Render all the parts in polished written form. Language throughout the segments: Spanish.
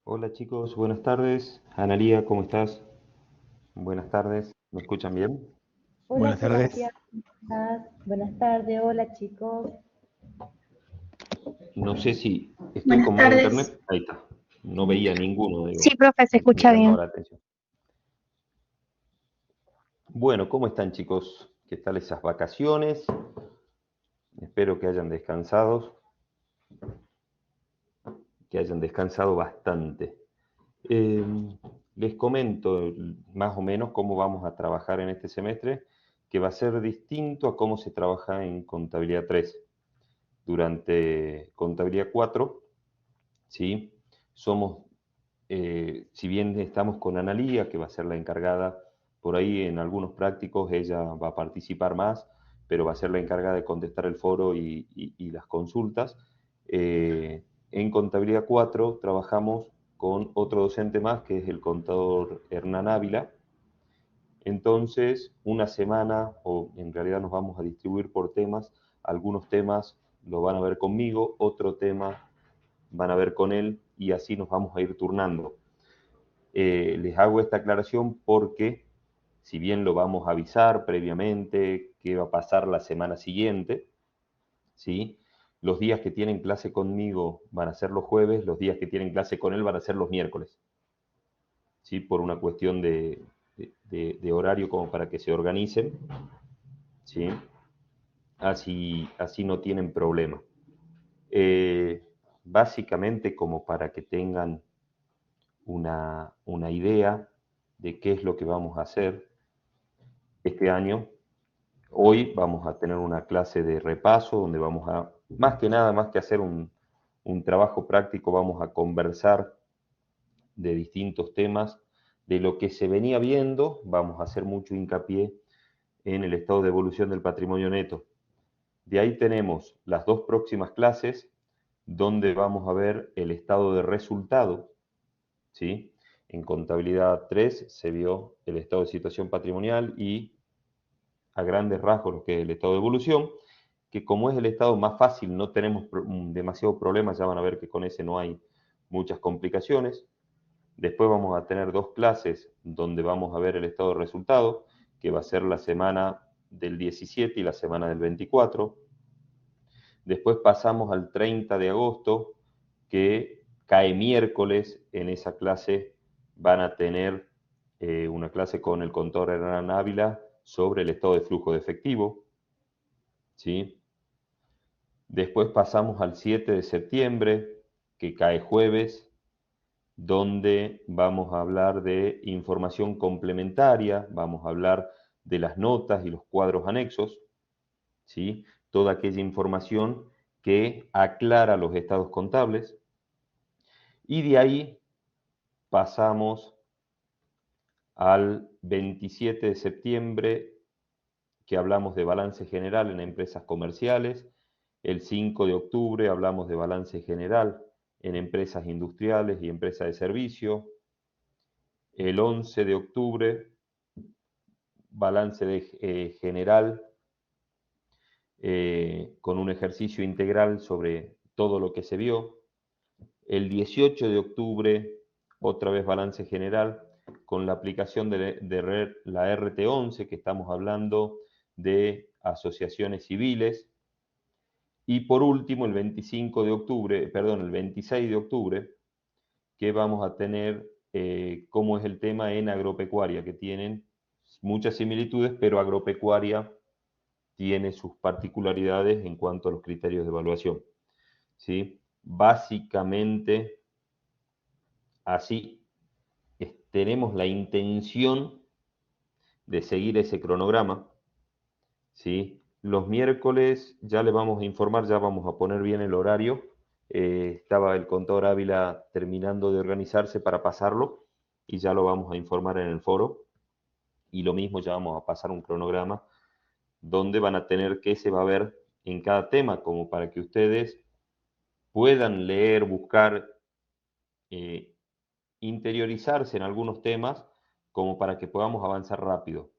Hola chicos, buenas tardes. Analía, ¿cómo estás? Buenas tardes, ¿me escuchan bien? Hola Buenas Sebastián, tardes. ¿cómo estás? Buenas tardes, hola chicos. No sé si estoy Buenas con mal tardes. internet. Ahí está. No veía ninguno, Sí, digo. profe, se Me escucha llamaba bien. la atención. Bueno, ¿cómo están chicos? ¿Qué tal esas vacaciones? Espero que hayan descansado bastante. Eh, Les comento más o menos cómo vamos a trabajar en este semestre, que va a ser distinto a cómo se trabaja en Contabilidad 3. Durante Contabilidad 4, ¿sí? Somos, si bien estamos con Analía, que va a ser la encargada, por ahí en algunos prácticos ella va a participar más, pero va a ser la encargada de contestar el foro y las consultas. En Contabilidad 4 trabajamos con otro docente más, que es el contador Hernán Ávila. Entonces, una semana, o en realidad nos vamos a distribuir por temas, algunos temas lo van a ver conmigo, otro tema van a ver con él y así nos vamos a ir turnando. Les hago esta aclaración porque, si bien lo vamos a avisar previamente qué va a pasar la semana siguiente, ¿sí? Los días que tienen clase conmigo van a ser los jueves, los días que tienen clase con él van a ser los miércoles, ¿sí? Por una cuestión de horario como para que se organicen, ¿sí? Así no tienen problema. Eh, Básicamente como para que tengan una idea de qué es lo que vamos a hacer este año. Hoy vamos a tener una clase de repaso donde vamos a, más que nada, más que hacer un trabajo práctico, vamos a conversar de distintos temas, de lo que se venía viendo, vamos a hacer mucho hincapié en el estado de evolución del patrimonio neto. De ahí tenemos las dos próximas clases donde vamos a ver el estado de resultado, ¿sí? En contabilidad 3 se vio el estado de situación patrimonial y a grandes rasgos lo que es el estado de evolución, que como es el estado más fácil, no tenemos demasiado problemas, ya van a ver que con ese no hay muchas complicaciones. Después vamos a tener dos clases donde vamos a ver el estado de resultado, que va a ser la semana del 17 y la semana del 24. Después pasamos al 30 de agosto, que cae miércoles. En esa clase van a tener una clase con el contador Hernán Ávila sobre el estado de flujo de efectivo, ¿sí? Después pasamos al 7 de septiembre, que cae jueves, donde vamos a hablar de información complementaria, vamos a hablar de las notas y los cuadros anexos, ¿sí? Toda aquella información que aclara los estados contables. Y de ahí pasamos al 27 de septiembre, que hablamos de balance general en empresas comerciales. El 5 de octubre hablamos de balance general en empresas industriales y empresas de servicio. El 11 de octubre, balance general con un ejercicio integral sobre todo lo que se vio. El 18 de octubre, otra vez balance general con la aplicación de la RT11, que estamos hablando de asociaciones civiles. Y por último, el 25 de octubre, perdón, el 26 de octubre, que vamos a tener cómo es el tema en agropecuaria, que tienen muchas similitudes, pero agropecuaria tiene sus particularidades en cuanto a los criterios de evaluación, ¿sí? Básicamente, así tenemos la intención de seguir ese cronograma, ¿sí? Los miércoles ya le vamos a informar, ya vamos a poner bien el horario. Estaba el contador Ávila terminando de organizarse para pasarlo y ya lo vamos a informar en el foro. Y lo mismo, ya vamos a pasar un cronograma donde van a tener qué se va a ver en cada tema, como para que ustedes puedan leer, buscar, eh, interiorizarse en algunos temas, como para que podamos avanzar rápido.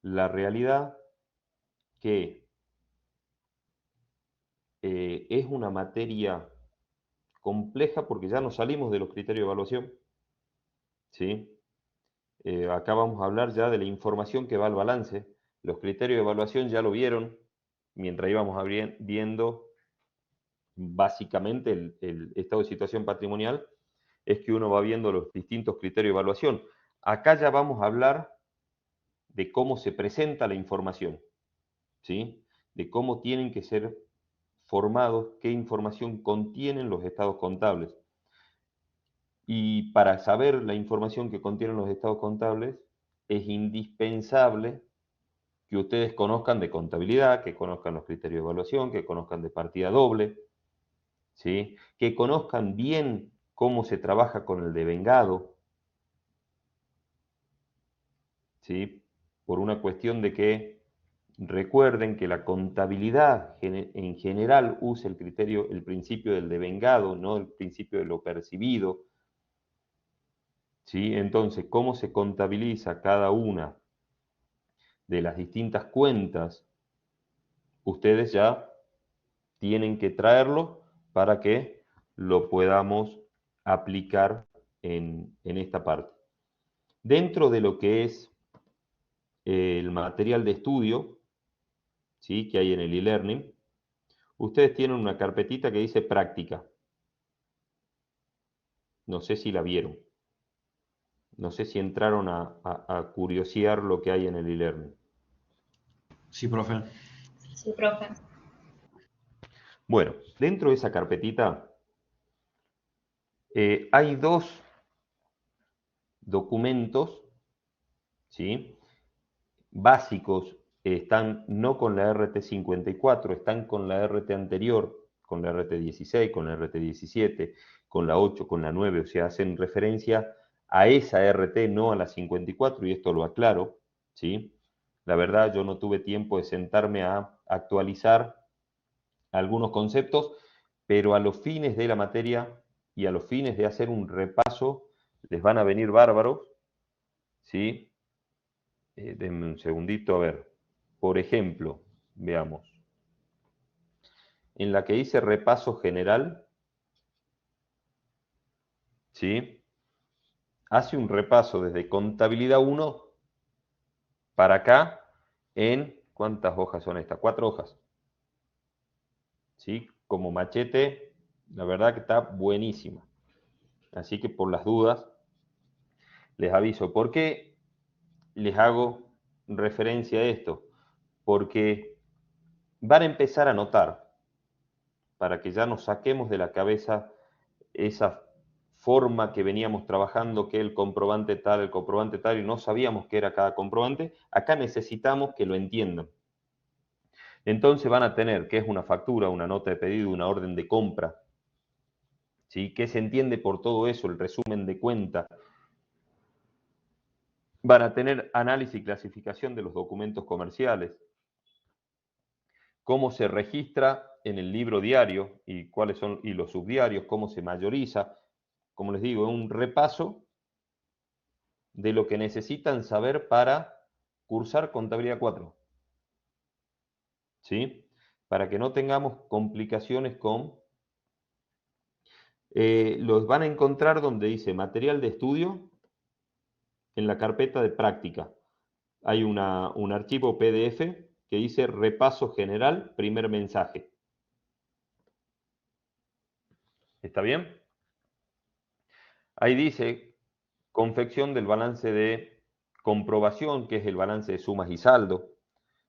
La realidad que es una materia compleja porque ya nos salimos de los criterios de evaluación, ¿sí? Acá vamos a hablar ya de la información que va al balance. Los criterios de evaluación ya lo vieron mientras íbamos viendo básicamente el estado de situación patrimonial, es que uno va viendo los distintos criterios de evaluación. Acá ya vamos a hablar de cómo se presenta la información, ¿sí? De cómo tienen que ser formados, qué información contienen los estados contables. Y para saber la información que contienen los estados contables, es indispensable que ustedes conozcan de contabilidad, que conozcan los criterios de evaluación, que conozcan de partida doble, ¿sí? Que conozcan bien cómo se trabaja con el devengado, ¿sí? Por una cuestión de que recuerden que la contabilidad en general usa el principio del devengado, no el principio de lo percibido, ¿sí? Entonces, cómo se contabiliza cada una de las distintas cuentas, ustedes ya tienen que traerlo para que lo podamos aplicar en esta parte. Dentro de lo que es el material de estudio, ¿sí? Que hay en el e-learning, ustedes tienen una carpetita que dice práctica. No sé si la vieron. No sé si entraron a curiosear lo que hay en el e-learning. Sí, profe. Sí, profe. Bueno, dentro de esa carpetita hay dos documentos, ¿sí? Básicos, están no con la RT54, están con la RT anterior, con la RT16, con la RT17, con la 8, con la 9, o sea, hacen referencia a esa RT, no a la 54, y esto lo aclaro, ¿sí? La verdad, yo no tuve tiempo de sentarme a actualizar algunos conceptos, pero a los fines de la materia y a los fines de hacer un repaso, les van a venir bárbaros, ¿sí? Denme un segundito, a ver. Por ejemplo, veamos. En la que dice repaso general, ¿sí? Hace un repaso desde contabilidad 1 para acá en, ¿cuántas hojas son estas? 4 hojas. ¿Sí? Como machete, la verdad que está buenísima. Así que por las dudas, les aviso. ¿Por qué les hago referencia a esto? Porque van a empezar a notar, para que ya nos saquemos de la cabeza esa forma que veníamos trabajando, que el comprobante tal, y no sabíamos qué era cada comprobante, acá necesitamos que lo entiendan. Entonces van a tener qué es una factura, una nota de pedido, una orden de compra, ¿sí? ¿Qué se entiende por todo eso? El resumen de cuenta. Van a tener análisis y clasificación de los documentos comerciales, cómo se registra en el libro diario y cuáles son y los subdiarios, cómo se mayoriza. Como les digo, es un repaso de lo que necesitan saber para cursar contabilidad 4. ¿Sí? Para que no tengamos complicaciones con... los van a encontrar donde dice material de estudio en la carpeta de práctica. Hay un archivo PDF que dice repaso general, primer mensaje. ¿Está bien? Ahí dice confección del balance de comprobación, que es el balance de sumas y saldo,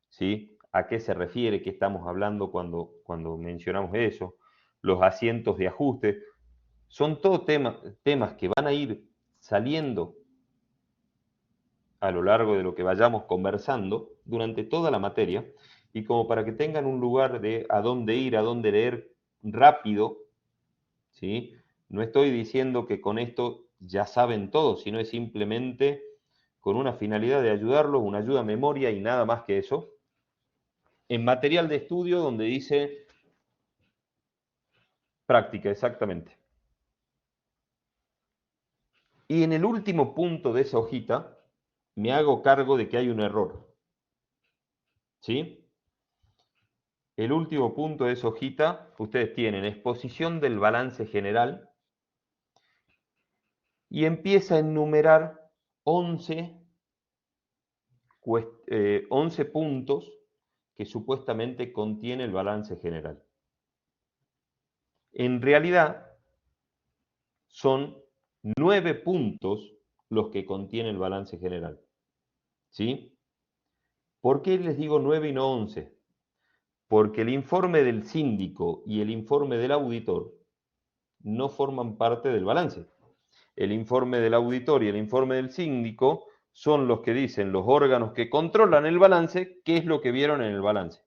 ¿sí? ¿A qué se refiere? ¿Qué estamos hablando cuando mencionamos eso? Los asientos de ajuste. Son todos temas que van a ir saliendo a lo largo de lo que vayamos conversando durante toda la materia, y como para que tengan un lugar de a dónde ir, a dónde leer rápido, ¿sí? No estoy diciendo que con esto ya saben todo, sino es simplemente con una finalidad de ayudarlos, una ayuda a memoria y nada más que eso. En material de estudio donde dice práctica, exactamente. Y en el último punto de esa hojita me hago cargo de que hay un error. ¿Sí? el último punto de esa hojita, ustedes tienen exposición del balance general y empieza a enumerar 11 puntos que supuestamente contiene el balance general. En realidad, son 9 puntos los que contiene el balance general. ¿Sí? ¿Por qué les digo 9 y no 11? Porque el informe del síndico y el informe del auditor no forman parte del balance. El informe del auditor y el informe del síndico son los que dicen los órganos que controlan el balance, qué es lo que vieron en el balance.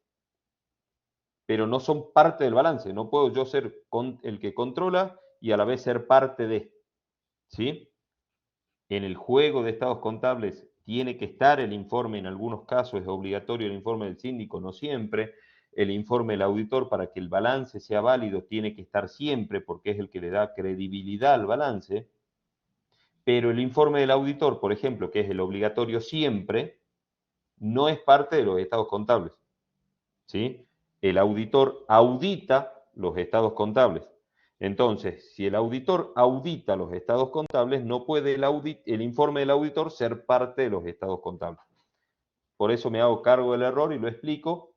Pero no son parte del balance. No puedo yo ser el que controla y a la vez ser parte de. ¿Sí? En el juego de estados contables tiene que estar el informe, en algunos casos es obligatorio el informe del síndico, no siempre. El informe del auditor, para que el balance sea válido, tiene que estar siempre porque es el que le da credibilidad al balance. Pero el informe del auditor, por ejemplo, que es el obligatorio siempre, no es parte de los estados contables. ¿Sí? El auditor audita los estados contables. Entonces, si el auditor audita los estados contables, no puede el informe del auditor ser parte de los estados contables. Por eso me hago cargo del error y lo explico.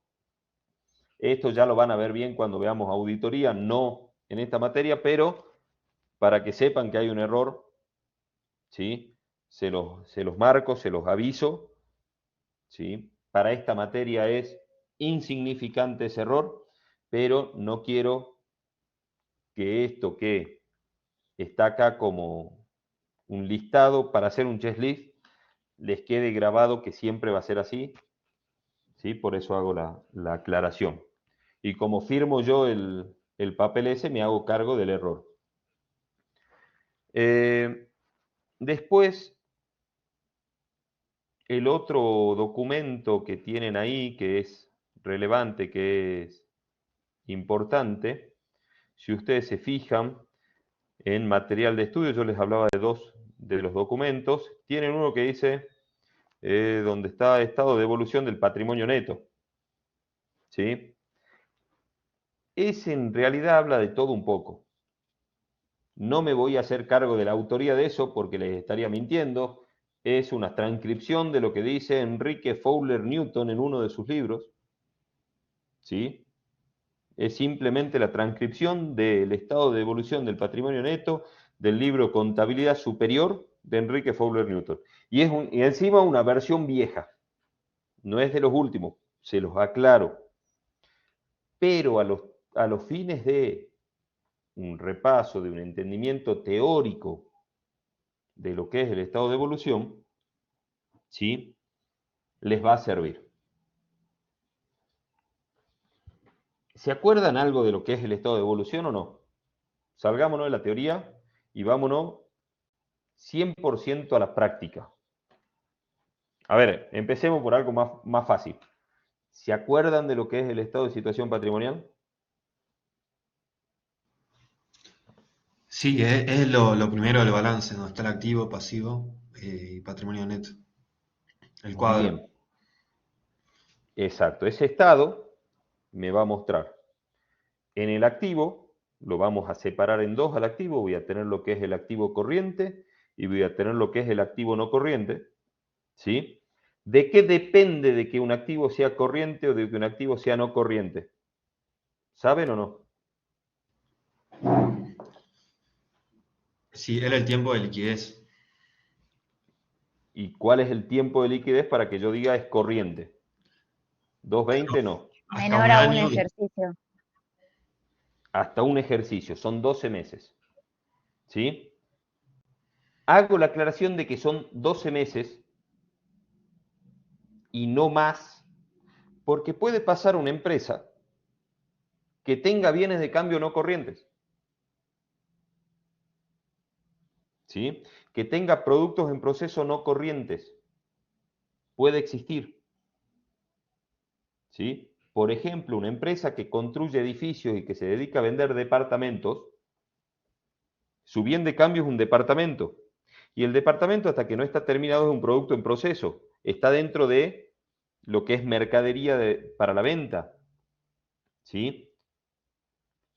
Esto ya lo van a ver bien cuando veamos auditoría, no en esta materia, pero para que sepan que hay un error, ¿sí? Se los marco, se los aviso, ¿sí? Para esta materia es insignificante ese error, pero no quiero que esto que está acá como un listado para hacer un checklist les quede grabado que siempre va a ser así, ¿sí? Por eso hago la aclaración. Y como firmo yo el papel ese, me hago cargo del error. Después, el otro documento que tienen ahí, que es relevante, que es importante, si ustedes se fijan en material de estudio, yo les hablaba de dos de los documentos, tienen uno que dice donde está estado de evolución del patrimonio neto. ¿Sí? Ese en realidad habla de todo un poco. No me voy a hacer cargo de la autoría de eso porque les estaría mintiendo. Es una transcripción de lo que dice Enrique Fowler Newton en uno de sus libros. ¿Sí? Es simplemente la transcripción del estado de evolución del patrimonio neto del libro Contabilidad Superior de Enrique Fowler Newton. Y encima una versión vieja. No es de los últimos, se los aclaro. Pero a los fines de un repaso, de un entendimiento teórico de lo que es el estado de evolución, ¿sí? Les va a servir. ¿Se acuerdan algo de lo que es el estado de evolución o no? Salgámonos de la teoría y vámonos 100% a la práctica. A ver, empecemos por algo más fácil. ¿Se acuerdan de lo que es el estado de situación patrimonial? Sí, es lo primero del balance, donde está el activo, pasivo y patrimonio neto. El cuadro. Bien, exacto. Ese estado me va a mostrar en el activo, lo vamos a separar en dos al activo, voy a tener lo que es el activo corriente y voy a tener lo que es el activo no corriente, ¿sí? ¿De qué depende de que un activo sea corriente o de que un activo sea no corriente? ¿Saben o no? Sí, era el tiempo de liquidez. ¿Y cuál es el tiempo de liquidez para que yo diga es corriente? 220 no. Hasta Menor un a un año. ejercicio. Hasta un ejercicio, son 12 meses. ¿Sí? Hago la aclaración de que son 12 meses y no más, porque puede pasar una empresa que tenga bienes de cambio no corrientes. ¿Sí? Que tenga productos en proceso no corrientes. Puede existir. ¿Sí? Por ejemplo, una empresa que construye edificios y que se dedica a vender departamentos, su bien de cambio es un departamento. Y el departamento, hasta que no está terminado, es un producto en proceso. Está dentro de lo que es mercadería para la venta. ¿sí?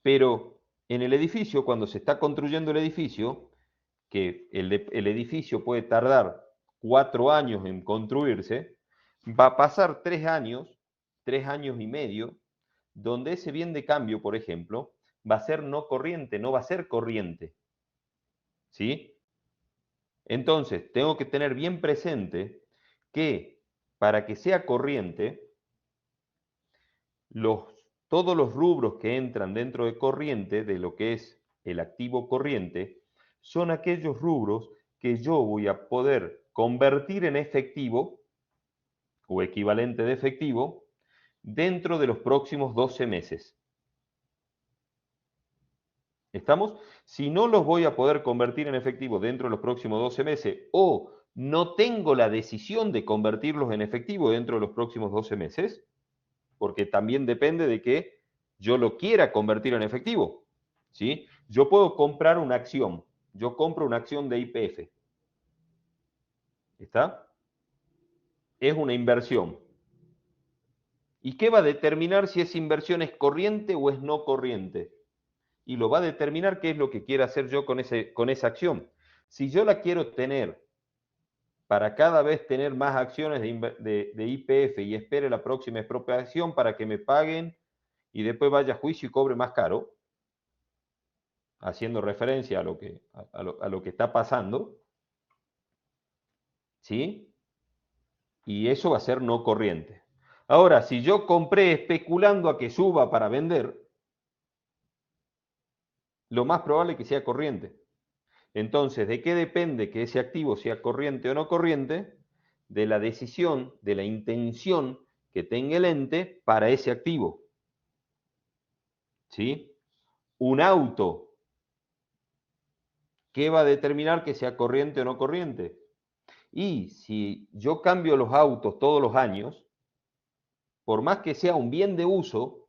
Pero en el edificio, cuando se está construyendo el edificio, que el edificio puede tardar 4 años en construirse, va a pasar 3 años y medio, donde ese bien de cambio, por ejemplo, va a ser no corriente, no va a ser corriente. ¿Sí? Entonces, tengo que tener bien presente que para que sea corriente, todos los rubros que entran dentro de corriente, de lo que es el activo corriente, son aquellos rubros que yo voy a poder convertir en efectivo o equivalente de efectivo dentro de los próximos 12 meses. ¿Estamos? Si no los voy a poder convertir en efectivo dentro de los próximos 12 meses o no tengo la decisión de convertirlos en efectivo dentro de los próximos 12 meses, porque también depende de que yo lo quiera convertir en efectivo, ¿sí? Yo puedo comprar una acción. Yo compro una acción de YPF. ¿Está? Es una inversión. ¿Y qué va a determinar si esa inversión es corriente o es no corriente? Y lo va a determinar qué es lo que quiero hacer yo con esa acción. Si yo la quiero tener para cada vez tener más acciones de YPF y espere la próxima expropiación para que me paguen y después vaya a juicio y cobre más caro, haciendo referencia a lo que está pasando, ¿sí? Y eso va a ser no corriente. Ahora, si yo compré especulando a que suba para vender, lo más probable es que sea corriente. Entonces, ¿de qué depende que ese activo sea corriente o no corriente? De la decisión, de la intención que tenga el ente para ese activo. ¿Sí? Un auto, ¿qué va a determinar que sea corriente o no corriente? Y si yo cambio los autos todos los años, por más que sea un bien de uso,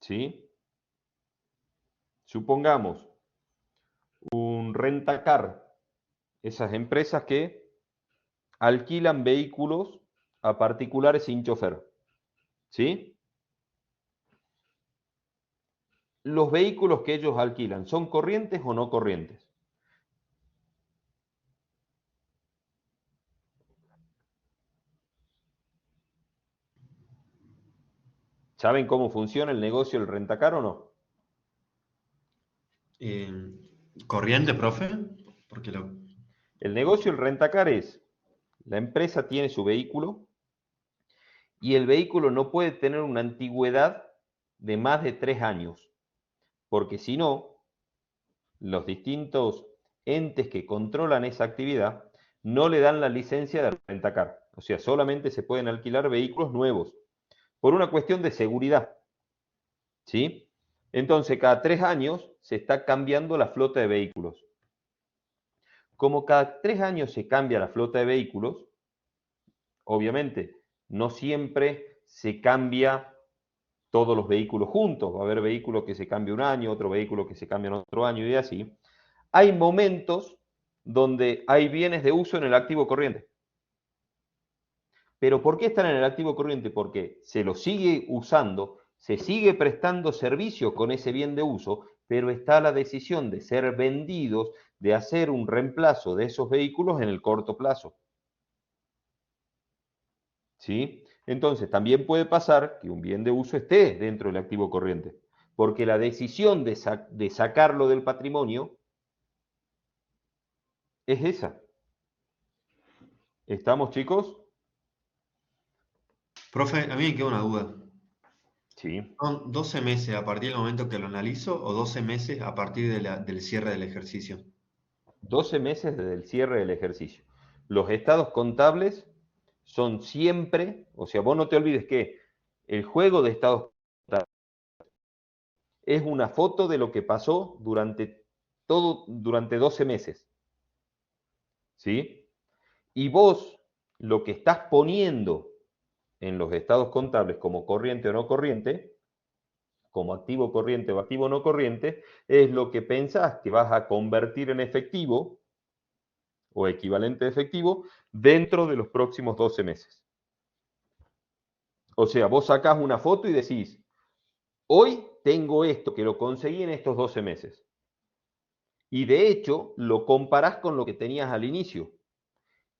¿sí? Supongamos un rentacar, esas empresas que alquilan vehículos a particulares sin chofer, ¿sí? Los vehículos que ellos alquilan, ¿son corrientes o no corrientes? ¿Saben cómo funciona el negocio del rentacar o no? ¿Corriente, profe? Porque El negocio del rentacar es, la empresa tiene su vehículo y el vehículo no puede tener una antigüedad de más de 3 años, porque si no, los distintos entes que controlan esa actividad no le dan la licencia de rentacar. O sea, solamente se pueden alquilar vehículos nuevos, por una cuestión de seguridad. ¿Sí? Entonces, cada 3 años se está cambiando la flota de vehículos. Como cada 3 años se cambia la flota de vehículos, obviamente, no siempre se cambia todos los vehículos juntos. Va a haber vehículos que se cambia un año, otro vehículo que se cambia en otro año y así. Hay momentos donde hay bienes de uso en el activo corriente. ¿Pero por qué están en el activo corriente? Porque se lo sigue usando, se sigue prestando servicio con ese bien de uso, pero está la decisión de ser vendidos, de hacer un reemplazo de esos vehículos en el corto plazo. ¿Sí? Entonces, también puede pasar que un bien de uso esté dentro del activo corriente, porque la decisión de sacarlo del patrimonio es esa. ¿Estamos, chicos? Profe, a mí me queda una duda. Sí. ¿Son 12 meses a partir del momento que lo analizo o 12 meses a partir del cierre del ejercicio? 12 meses desde el cierre del ejercicio. Los estados contables son siempre, o sea, vos no te olvides que el juego de estados contables es una foto de lo que pasó durante 12 meses. ¿Sí? Y vos lo que estás poniendo en los estados contables como corriente o no corriente, como activo corriente o activo no corriente, es lo que pensás que vas a convertir en efectivo o equivalente de efectivo dentro de los próximos 12 meses. O sea, vos sacás una foto y decís, hoy tengo esto, que lo conseguí en estos 12 meses. Y de hecho, lo comparás con lo que tenías al inicio.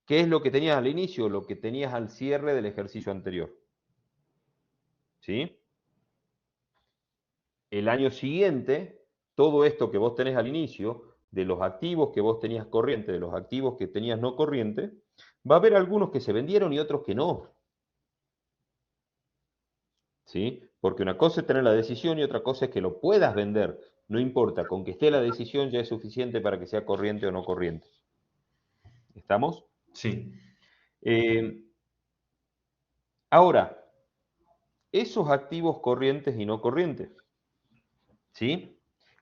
¿Qué es lo que tenías al inicio? Lo que tenías al cierre del ejercicio anterior. ¿Sí? El año siguiente, todo esto que vos tenés al inicio, de los activos que vos tenías corriente, de los activos que tenías no corriente, va a haber algunos que se vendieron y otros que no. ¿Sí? Porque una cosa es tener la decisión y otra cosa es que lo puedas vender. No importa, con que esté la decisión ya es suficiente para que sea corriente o no corriente. ¿Estamos? Sí. Ahora, esos activos corrientes y no corrientes, ¿sí?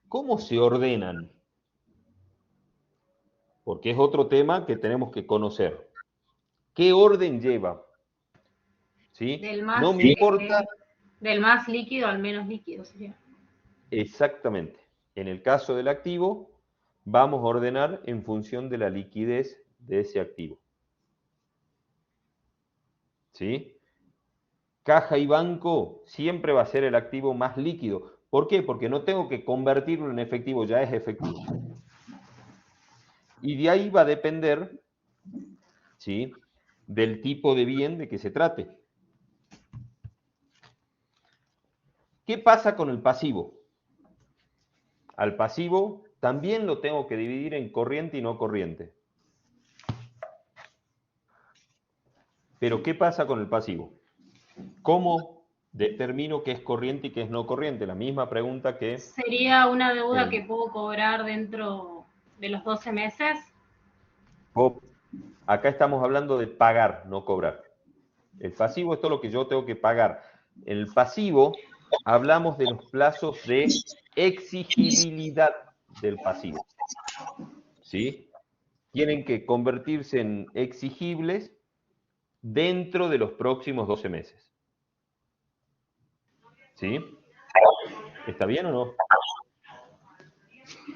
¿Cómo se ordenan? Porque es otro tema que tenemos que conocer. ¿Qué orden lleva? ¿Sí? Del más, No me importa del más líquido al menos líquido sería. exactamente. En el caso del activo, vamos a ordenar en función de la liquidez de ese activo. ¿Sí? Caja y banco siempre va a ser el activo más líquido. ¿Por qué? Porque no tengo que convertirlo en efectivo, ya es efectivo. Y de ahí va a depender, ¿sí?, del tipo de bien de que se trate. ¿Qué pasa con el pasivo? Al pasivo también lo tengo que dividir en corriente y no corriente. Pero ¿qué pasa con el pasivo? ¿Cómo determino qué es corriente y qué es no corriente? La misma pregunta que... ¿Sería una deuda que puedo cobrar dentro de los 12 meses? Acá estamos hablando de pagar, no cobrar. El pasivo es todo lo que yo tengo que pagar. En el pasivo hablamos de los plazos de exigibilidad del pasivo. ¿Sí? Tienen que convertirse en exigibles dentro de los próximos 12 meses. ¿Sí? ¿Está bien o no?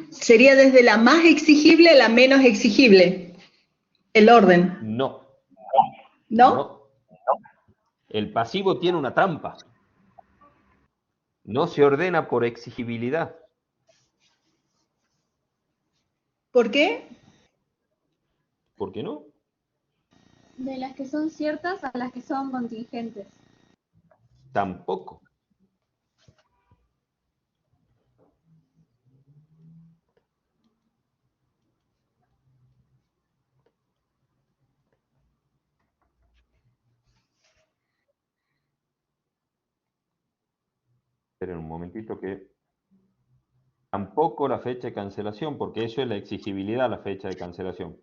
Sería desde la más exigible a la menos exigible, el orden. No. ¿No? No. El pasivo tiene una trampa. No se ordena por exigibilidad. ¿Por qué? ¿Por qué no? De las que son ciertas a las que son contingentes. Tampoco. Esperen un momentito que... Tampoco la fecha de cancelación, porque eso es la exigibilidad, la fecha de cancelación.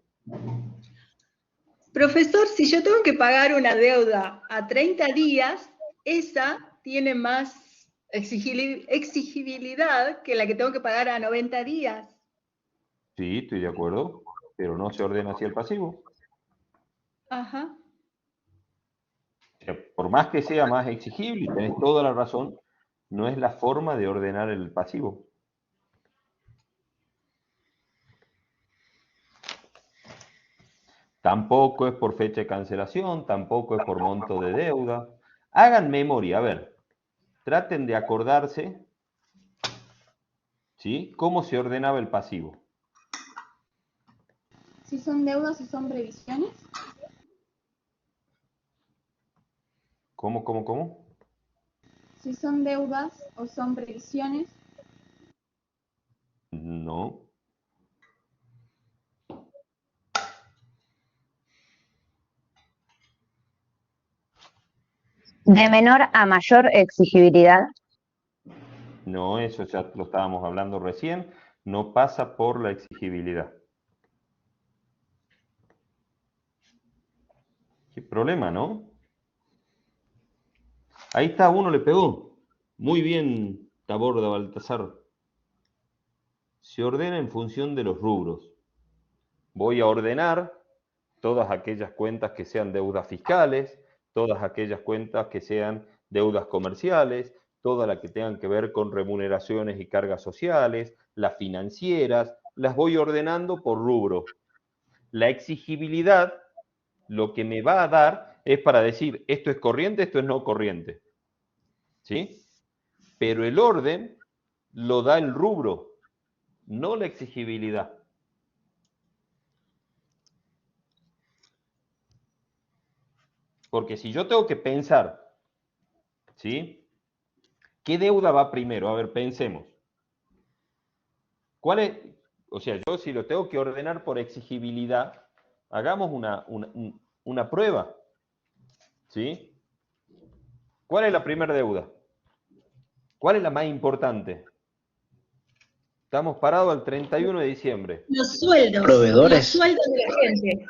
Profesor, si yo tengo que pagar una deuda a 30 días, esa tiene más exigibilidad que la que tengo que pagar a 90 días. Sí, estoy de acuerdo, pero no se ordena así el pasivo. Ajá. O sea, por más que sea más exigible, y tenés toda la razón, no es la forma de ordenar el pasivo. Tampoco es por fecha de cancelación, tampoco es por monto de deuda. Hagan memoria, a ver, traten de acordarse, ¿sí?, cómo se ordenaba el pasivo. Si son deudas o son previsiones. ¿Cómo? Si son deudas o son previsiones. No. De menor a mayor exigibilidad. No, eso ya lo estábamos hablando recién, no pasa por la exigibilidad. Qué problema, ¿no? Ahí está, uno le pegó. Muy bien, Taborda Baltasar. Se ordena en función de los rubros. Voy a ordenar todas aquellas cuentas que sean deudas fiscales, todas aquellas cuentas que sean deudas comerciales, todas las que tengan que ver con remuneraciones y cargas sociales, las financieras, las voy ordenando por rubro. La exigibilidad lo que me va a dar es para decir esto es corriente, esto es no corriente. ¿Sí? Pero el orden lo da el rubro, no la exigibilidad. Porque si yo tengo que pensar, ¿sí? ¿Qué deuda va primero? A ver, pensemos. ¿Cuál es? O sea, yo si lo tengo que ordenar por exigibilidad, hagamos una prueba. ¿Sí? ¿Cuál es la primera deuda? ¿Cuál es la más importante? Estamos parados al 31 de diciembre. Los sueldos. Proveedores. Los sueldos de la gente.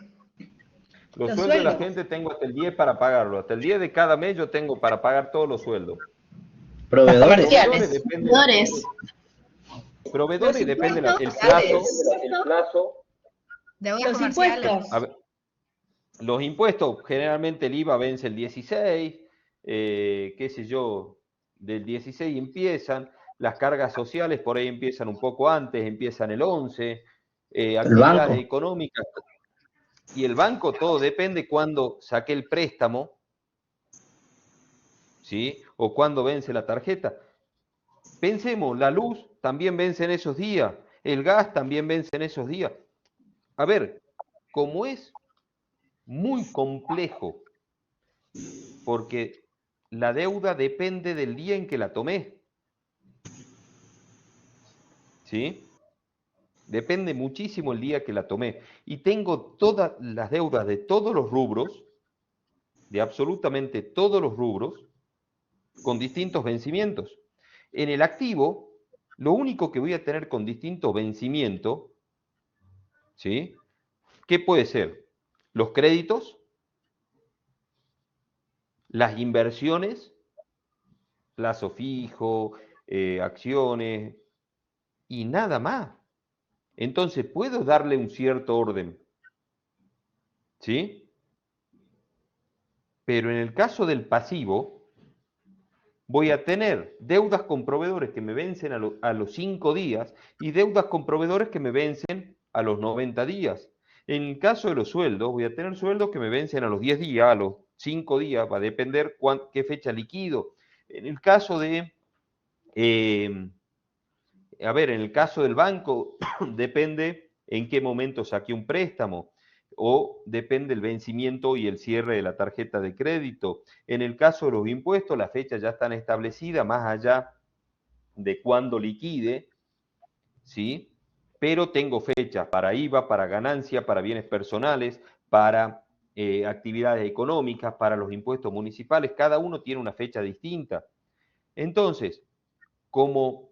Los Los sueldos de la sueldos. gente tengo hasta el 10 para pagarlo. Hasta el 10 de cada mes yo tengo para pagar todos los sueldos. Proveedores. Depende proveedores y Los depende impuestos el plazo. Deudas Los comerciales. impuestos. A ver, los impuestos, generalmente el IVA vence el 16, qué sé yo, del 16 empiezan. Las cargas sociales por ahí empiezan un poco antes, empiezan el 11. Actividades banco. económicas. Y el banco, todo depende cuándo saqué el préstamo, ¿sí? O cuándo vence la tarjeta. Pensemos, la luz también vence en esos días, el gas también vence en esos días. A ver, como es muy complejo, porque la deuda depende del día en que la tomé, ¿sí? Depende muchísimo el día que la tomé. Y tengo todas las deudas de todos los rubros, de absolutamente todos los rubros, con distintos vencimientos. En el activo, lo único que voy a tener con distinto vencimiento, ¿sí? ¿Qué puede ser? Los créditos, las inversiones, plazo fijo, acciones, y nada más. Entonces, puedo darle un cierto orden, ¿sí? Pero en el caso del pasivo, voy a tener deudas con proveedores que me vencen a los 5 días y deudas con proveedores que me vencen a los 90 días. En el caso de los sueldos, voy a tener sueldos que me vencen a los 10 días, a los 5 días, va a depender qué fecha liquido. En el caso de... en el caso del banco, depende en qué momento saqué un préstamo o depende el vencimiento y el cierre de la tarjeta de crédito. En el caso de los impuestos, las fechas ya están establecidas más allá de cuándo liquide, ¿sí? Pero tengo fechas para IVA, para ganancia, para bienes personales, para actividades económicas, para los impuestos municipales. Cada uno tiene una fecha distinta. Entonces, como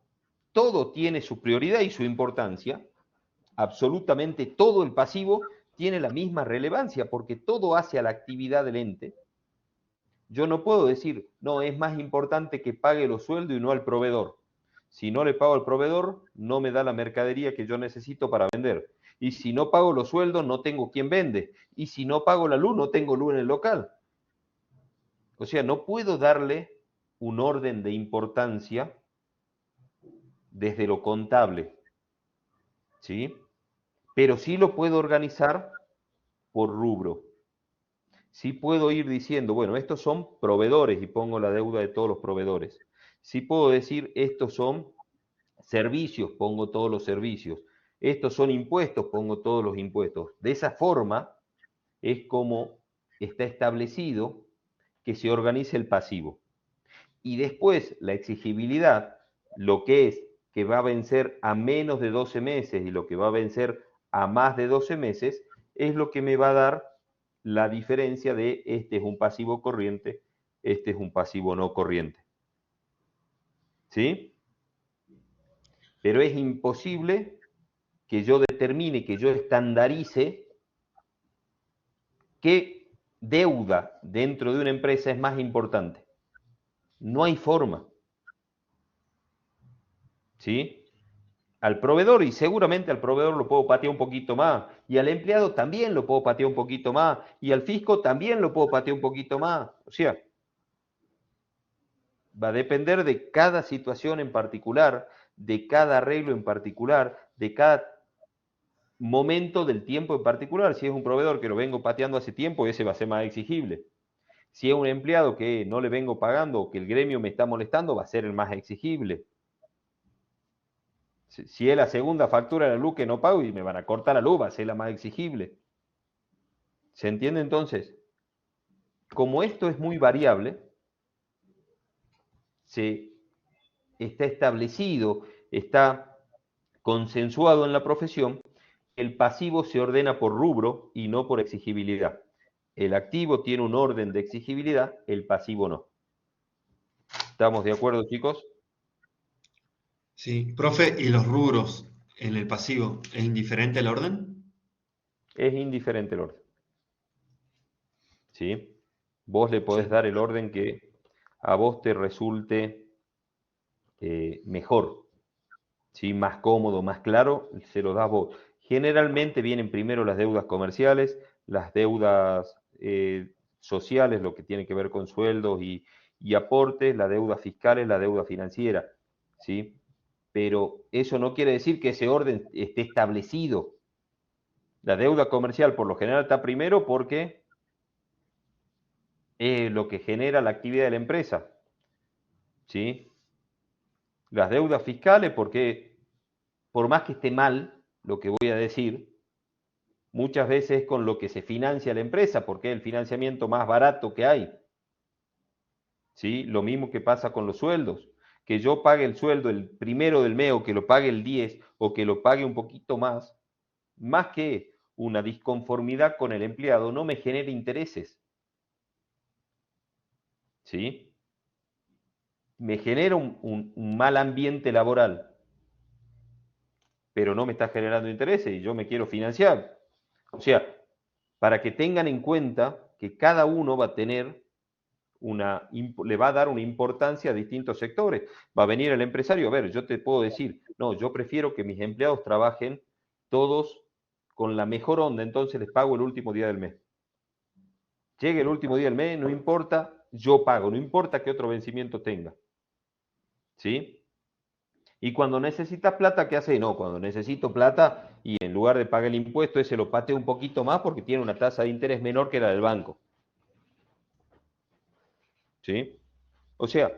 todo tiene su prioridad y su importancia, absolutamente todo el pasivo tiene la misma relevancia porque todo hace a la actividad del ente. Yo no puedo decir, no, es más importante que pague los sueldos y no al proveedor. Si no le pago al proveedor, no me da la mercadería que yo necesito para vender. Y si no pago los sueldos, no tengo quien vende. Y si no pago la luz, no tengo luz en el local. O sea, no puedo darle un orden de importancia desde lo contable, ¿sí? Pero sí lo puedo organizar por rubro. Sí puedo ir diciendo, bueno, estos son proveedores y pongo la deuda de todos los proveedores. Sí puedo decir, estos son servicios, pongo todos los servicios. Estos son impuestos, pongo todos los impuestos. De esa forma es como está establecido que se organice el pasivo. Y después la exigibilidad, lo que es que va a vencer a menos de 12 meses y lo que va a vencer a más de 12 meses, es lo que me va a dar la diferencia de este es un pasivo corriente, este es un pasivo no corriente. ¿Sí? Pero es imposible que yo determine, que yo estandarice qué deuda dentro de una empresa es más importante. No hay forma. ¿Sí? Al proveedor, y seguramente al proveedor lo puedo patear un poquito más, y al empleado también lo puedo patear un poquito más, y al fisco también lo puedo patear un poquito más. O sea, va a depender de cada situación en particular, de cada arreglo en particular, de cada momento del tiempo en particular. Si es un proveedor que lo vengo pateando hace tiempo, ese va a ser más exigible. Si es un empleado que no le vengo pagando o que el gremio me está molestando, va a ser el más exigible. Si es la segunda factura de la luz que no pago y me van a cortar la luz, va a ser la más exigible. ¿Se entiende entonces? Como esto es muy variable, se está establecido, está consensuado en la profesión, el pasivo se ordena por rubro y no por exigibilidad. El activo tiene un orden de exigibilidad, el pasivo no. ¿Estamos de acuerdo, chicos? Sí, profe, ¿y los rubros en el pasivo es indiferente el orden? Es indiferente el orden. ¿Sí? Vos le podés Sí. dar el orden que a vos te resulte mejor, ¿sí? Más cómodo, más claro, se lo das vos. Generalmente vienen primero las deudas comerciales, las deudas sociales, lo que tiene que ver con sueldos y aportes, las deudas fiscales, la deuda financiera, ¿sí? Pero eso no quiere decir que ese orden esté establecido. La deuda comercial por lo general está primero porque es lo que genera la actividad de la empresa, ¿sí? Las deudas fiscales porque, por más que esté mal lo que voy a decir, muchas veces es con lo que se financia la empresa, porque es el financiamiento más barato que hay, ¿sí? Lo mismo que pasa con los sueldos, que yo pague el sueldo el primero del mes o que lo pague el 10 o que lo pague un poquito más que una disconformidad con el empleado, no me genera intereses, ¿sí? Me genera un mal ambiente laboral, pero no me está generando intereses y yo me quiero financiar. O sea, para que tengan en cuenta que cada uno va a tener le va a dar una importancia a distintos sectores. Va a venir el empresario, a ver, yo te puedo decir, no, yo prefiero que mis empleados trabajen todos con la mejor onda, entonces les pago el último día del mes. Llegue el último día del mes, no importa, yo pago, no importa qué otro vencimiento tenga. ¿Sí? Y cuando necesitas plata, ¿qué hace? No, cuando necesito plata y en lugar de pagar el impuesto, ese lo pateo un poquito más porque tiene una tasa de interés menor que la del banco. ¿Sí? O sea,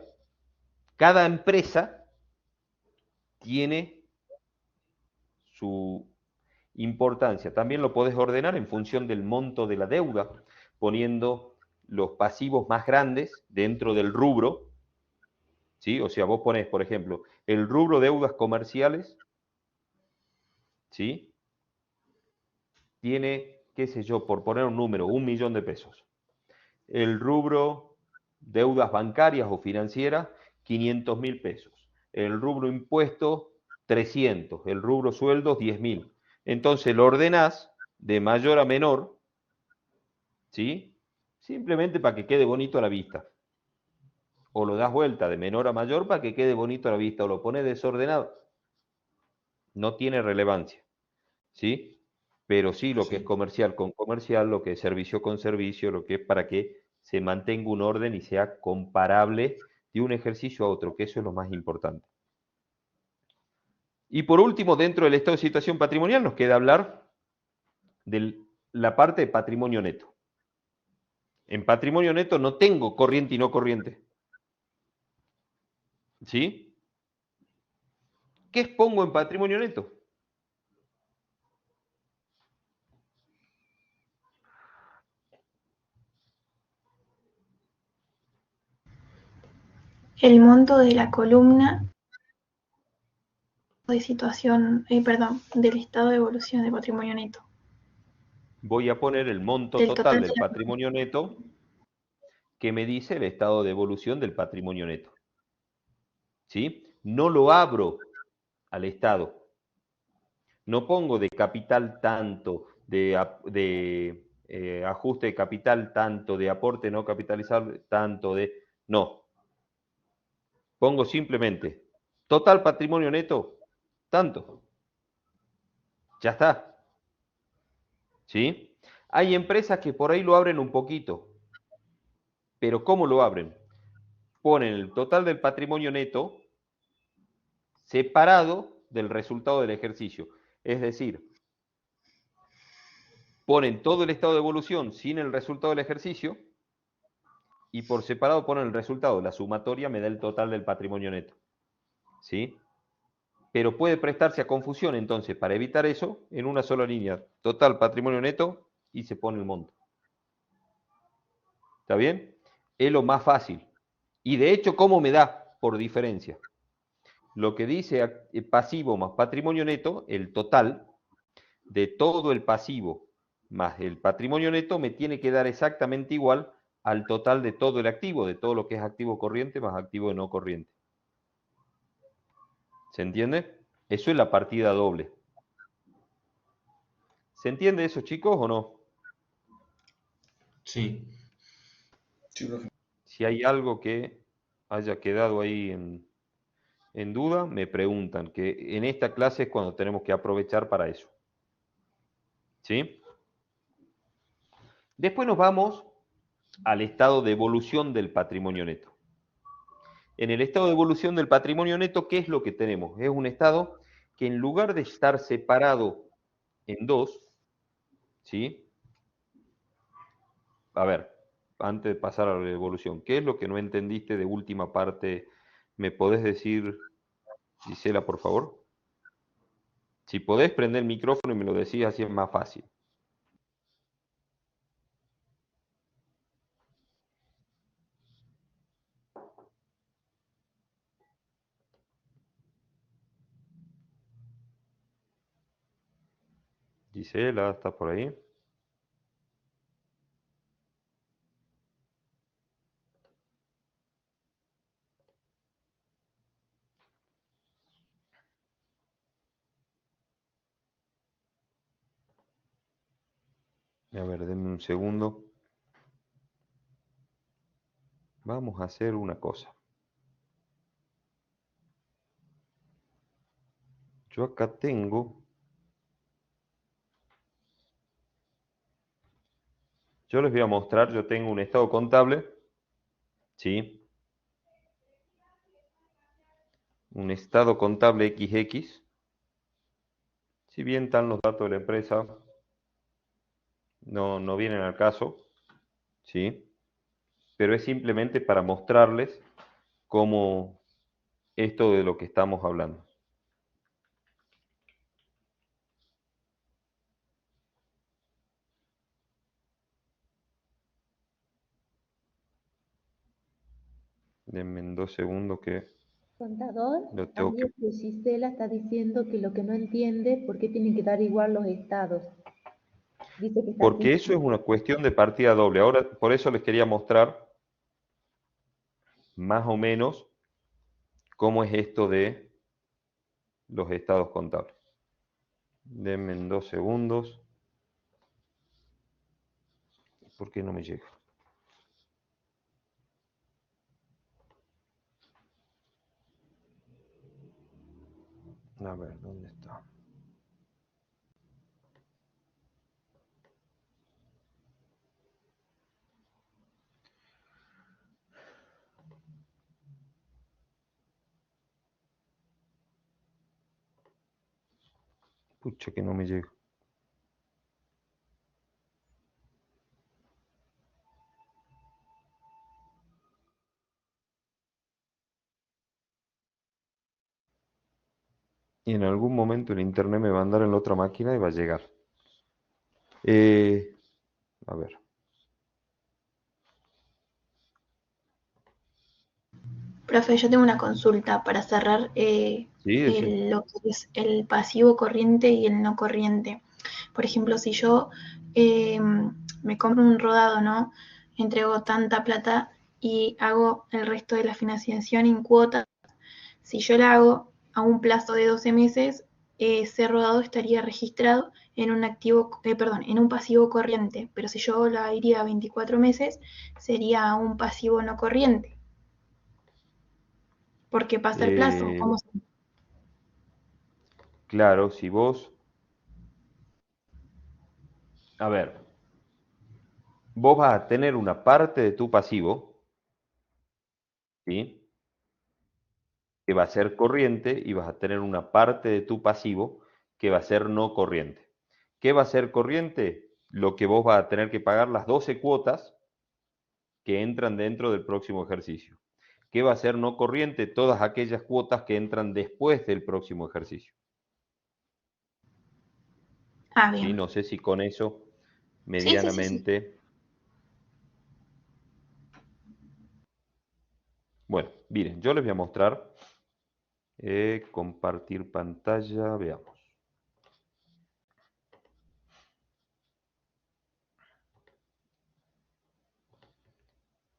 cada empresa tiene su importancia. También lo podés ordenar en función del monto de la deuda, poniendo los pasivos más grandes dentro del rubro. ¿Sí? O sea, vos ponés, por ejemplo, el rubro deudas comerciales, ¿sí? Tiene, qué sé yo, por poner un número, 1.000.000 de pesos. El rubro deudas bancarias o financieras, 500.000 pesos. El rubro impuestos, 300. El rubro sueldos, 10.000. Entonces lo ordenás de mayor a menor, ¿sí? Simplemente para que quede bonito a la vista. O lo das vuelta de menor a mayor para que quede bonito a la vista, o lo pones desordenado. No tiene relevancia, ¿sí? Pero sí lo que es comercial con comercial, lo que es servicio con servicio, lo que es para que se mantenga un orden y sea comparable de un ejercicio a otro, que eso es lo más importante. Y por último, dentro del estado de situación patrimonial, nos queda hablar de la parte de patrimonio neto. En patrimonio neto no tengo corriente y no corriente. ¿Sí? ¿Qué expongo en patrimonio neto? El monto de la columna de situación, del estado de evolución de patrimonio neto. Voy a poner el monto Del total total del patrimonio neto que me dice el estado de evolución del patrimonio neto. ¿Sí? No lo abro al Estado. No pongo de capital tanto, de ajuste de capital tanto, de aporte no capitalizable tanto, de... No. Pongo simplemente total patrimonio neto, tanto. Ya está. ¿Sí? Hay empresas que por ahí lo abren un poquito. Pero ¿cómo lo abren? Ponen el total del patrimonio neto separado del resultado del ejercicio. Es decir, ponen todo el estado de evolución sin el resultado del ejercicio y por separado ponen el resultado. La sumatoria me da el total del patrimonio neto. ¿Sí? Pero puede prestarse a confusión, entonces, para evitar eso, en una sola línea, total patrimonio neto, y se pone el monto. ¿Está bien? Es lo más fácil. Y de hecho, ¿cómo me da? Por diferencia. Lo que dice pasivo más patrimonio neto, el total de todo el pasivo más el patrimonio neto me tiene que dar exactamente igual al total de todo el activo, de todo lo que es activo corriente más activo no corriente. ¿Se entiende? Eso es la partida doble. ¿Se entiende eso, chicos, o no? Sí. Si hay algo que haya quedado ahí en duda, me preguntan, que en esta clase es cuando tenemos que aprovechar para eso. ¿Sí? Después nos vamos al estado de evolución del patrimonio neto. En el estado de evolución del patrimonio neto, ¿qué es lo que tenemos? Es un estado que en lugar de estar separado en dos, ¿sí? A ver, antes de pasar a la evolución, ¿qué es lo que no entendiste de última parte? ¿Me podés decir, Gisela, por favor? Si podés prender el micrófono y me lo decís, así es más fácil. Gisela, ¿estás por ahí? A ver, denme un segundo. Vamos a hacer una cosa. Yo acá tengo... Yo les voy a mostrar, yo tengo un estado contable, ¿sí? Un estado contable XX. Si bien están los datos de la empresa, no vienen al caso, ¿sí? Pero es simplemente para mostrarles cómo esto de lo que estamos hablando. Denme 2 segundos que Contador, lo tengo ahí que... es que Gisela está diciendo que lo que no entiende, ¿por qué tienen que dar igual los estados? Dice que está Porque así. eso es una cuestión de partida doble. Ahora, por eso les quería mostrar más o menos cómo es esto de los estados contables. Denme 2 segundos. ¿Por qué no me llega? A ver, ¿dónde está? Pucha, que no me llega. Y en algún momento el internet me va a andar en la otra máquina y va a llegar. A ver. Profe, yo tengo una consulta para cerrar Sí, lo que es el pasivo corriente y el no corriente. Por ejemplo, si yo me compro un rodado, ¿no? Entrego tanta plata y hago el resto de la financiación en cuotas. Si yo la hago a un plazo de 12 meses, ese rodado estaría registrado en un activo, en un pasivo corriente, pero si yo la iría a 24 meses, sería un pasivo no corriente porque pasa el plazo. eh, claro, si vos... A ver, vos vas a tener una parte de tu pasivo, ¿sí? Que va a ser corriente y vas a tener una parte de tu pasivo que va a ser no corriente. ¿Qué va a ser corriente? Lo que vos vas a tener que pagar las 12 cuotas que entran dentro del próximo ejercicio. ¿Qué va a ser no corriente? Todas aquellas cuotas que entran después del próximo ejercicio. Ah, ¿Sí? bien. No sé si con eso Sí, sí, sí, sí. medianamente... Bueno, miren, yo les voy a mostrar, compartir pantalla, veamos.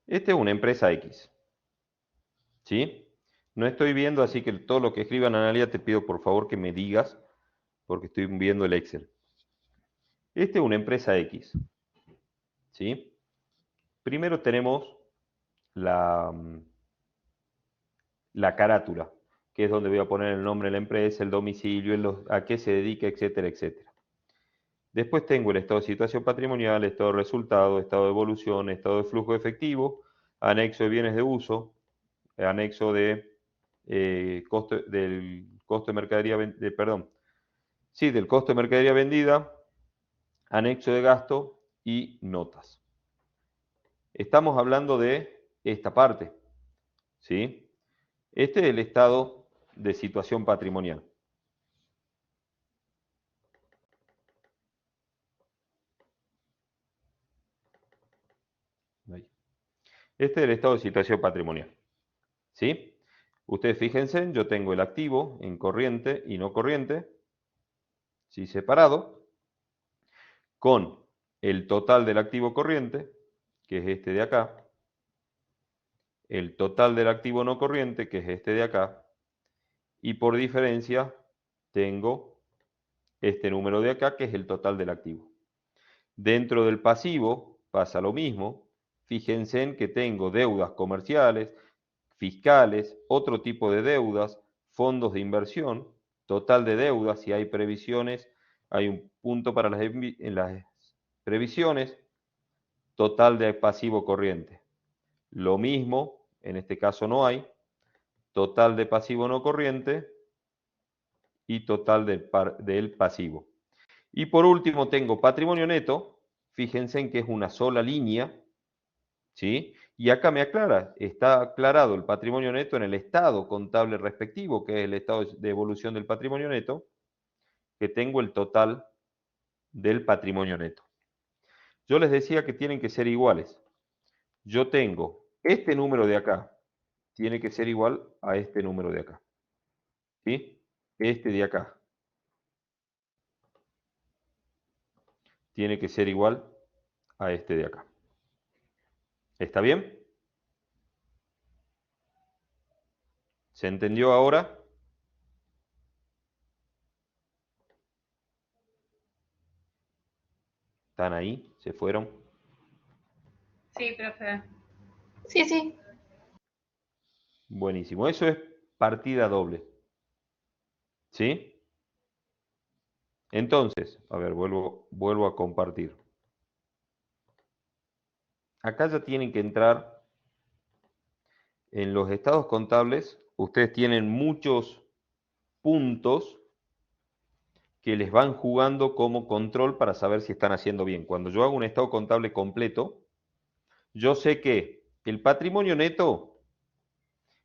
Esta es una empresa X, ¿sí? No estoy viendo, así que todo lo que escriban, Analia, te pido por favor que me digas, porque estoy viendo el Excel. Esta es una empresa X, ¿sí? Primero tenemos la carátula, que es donde voy a poner el nombre de la empresa, el domicilio, a qué se dedica, etcétera, etcétera. Después tengo el estado de situación patrimonial, estado de resultado, estado de evolución, estado de flujo efectivo, anexo de bienes de uso, anexo de del costo de mercadería, del costo de mercadería vendida, anexo de gasto y notas. Estamos hablando de esta parte, ¿sí? Este es el estado de situación patrimonial. Este es el estado de situación patrimonial, ¿sí? Ustedes fíjense, yo tengo el activo en corriente y no corriente, ¿sí? Separado, con el total del activo corriente, que es este de acá, el total del activo no corriente, que es este de acá, y por diferencia tengo este número de acá, que es el total del activo. Dentro del pasivo pasa lo mismo. Fíjense en que tengo deudas comerciales, fiscales, otro tipo de deudas, fondos de inversión, total de deudas, si hay previsiones, hay un punto para en las previsiones, total de pasivo corriente. Lo mismo, en este caso no hay, total de pasivo no corriente y total del pasivo. Y por último tengo patrimonio neto, fíjense en que es una sola línea, ¿sí? Y acá me aclara, está aclarado el patrimonio neto en el estado contable respectivo, que es el estado de evolución del patrimonio neto, que tengo el total del patrimonio neto. Yo les decía que tienen que ser iguales. Yo tengo este número de acá, tiene que ser igual a este número de acá, ¿sí? Este de acá tiene que ser igual a este de acá. ¿Está bien? ¿Se entendió ahora? ¿Están ahí? ¿Se fueron? Sí, profe. Sí, sí. Buenísimo. Eso es partida doble. ¿Sí? Entonces, a ver, vuelvo a compartir. Acá ya tienen que entrar en los estados contables. Ustedes tienen muchos puntos que les van jugando como control para saber si están haciendo bien. Cuando yo hago un estado contable completo, yo sé que el patrimonio neto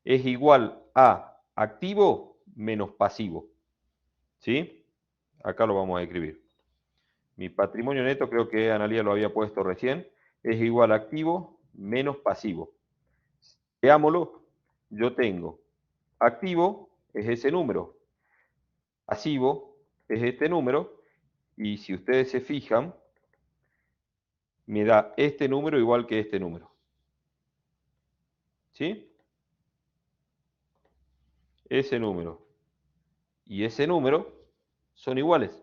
es igual a activo menos pasivo. ¿Sí? Acá lo vamos a escribir. Mi patrimonio neto, creo que Analía lo había puesto recién, es igual a activo menos pasivo. Veámoslo, yo tengo activo, es ese número, pasivo es este número, y si ustedes se fijan, me da este número igual que este número. ¿Sí? Ese número y ese número son iguales.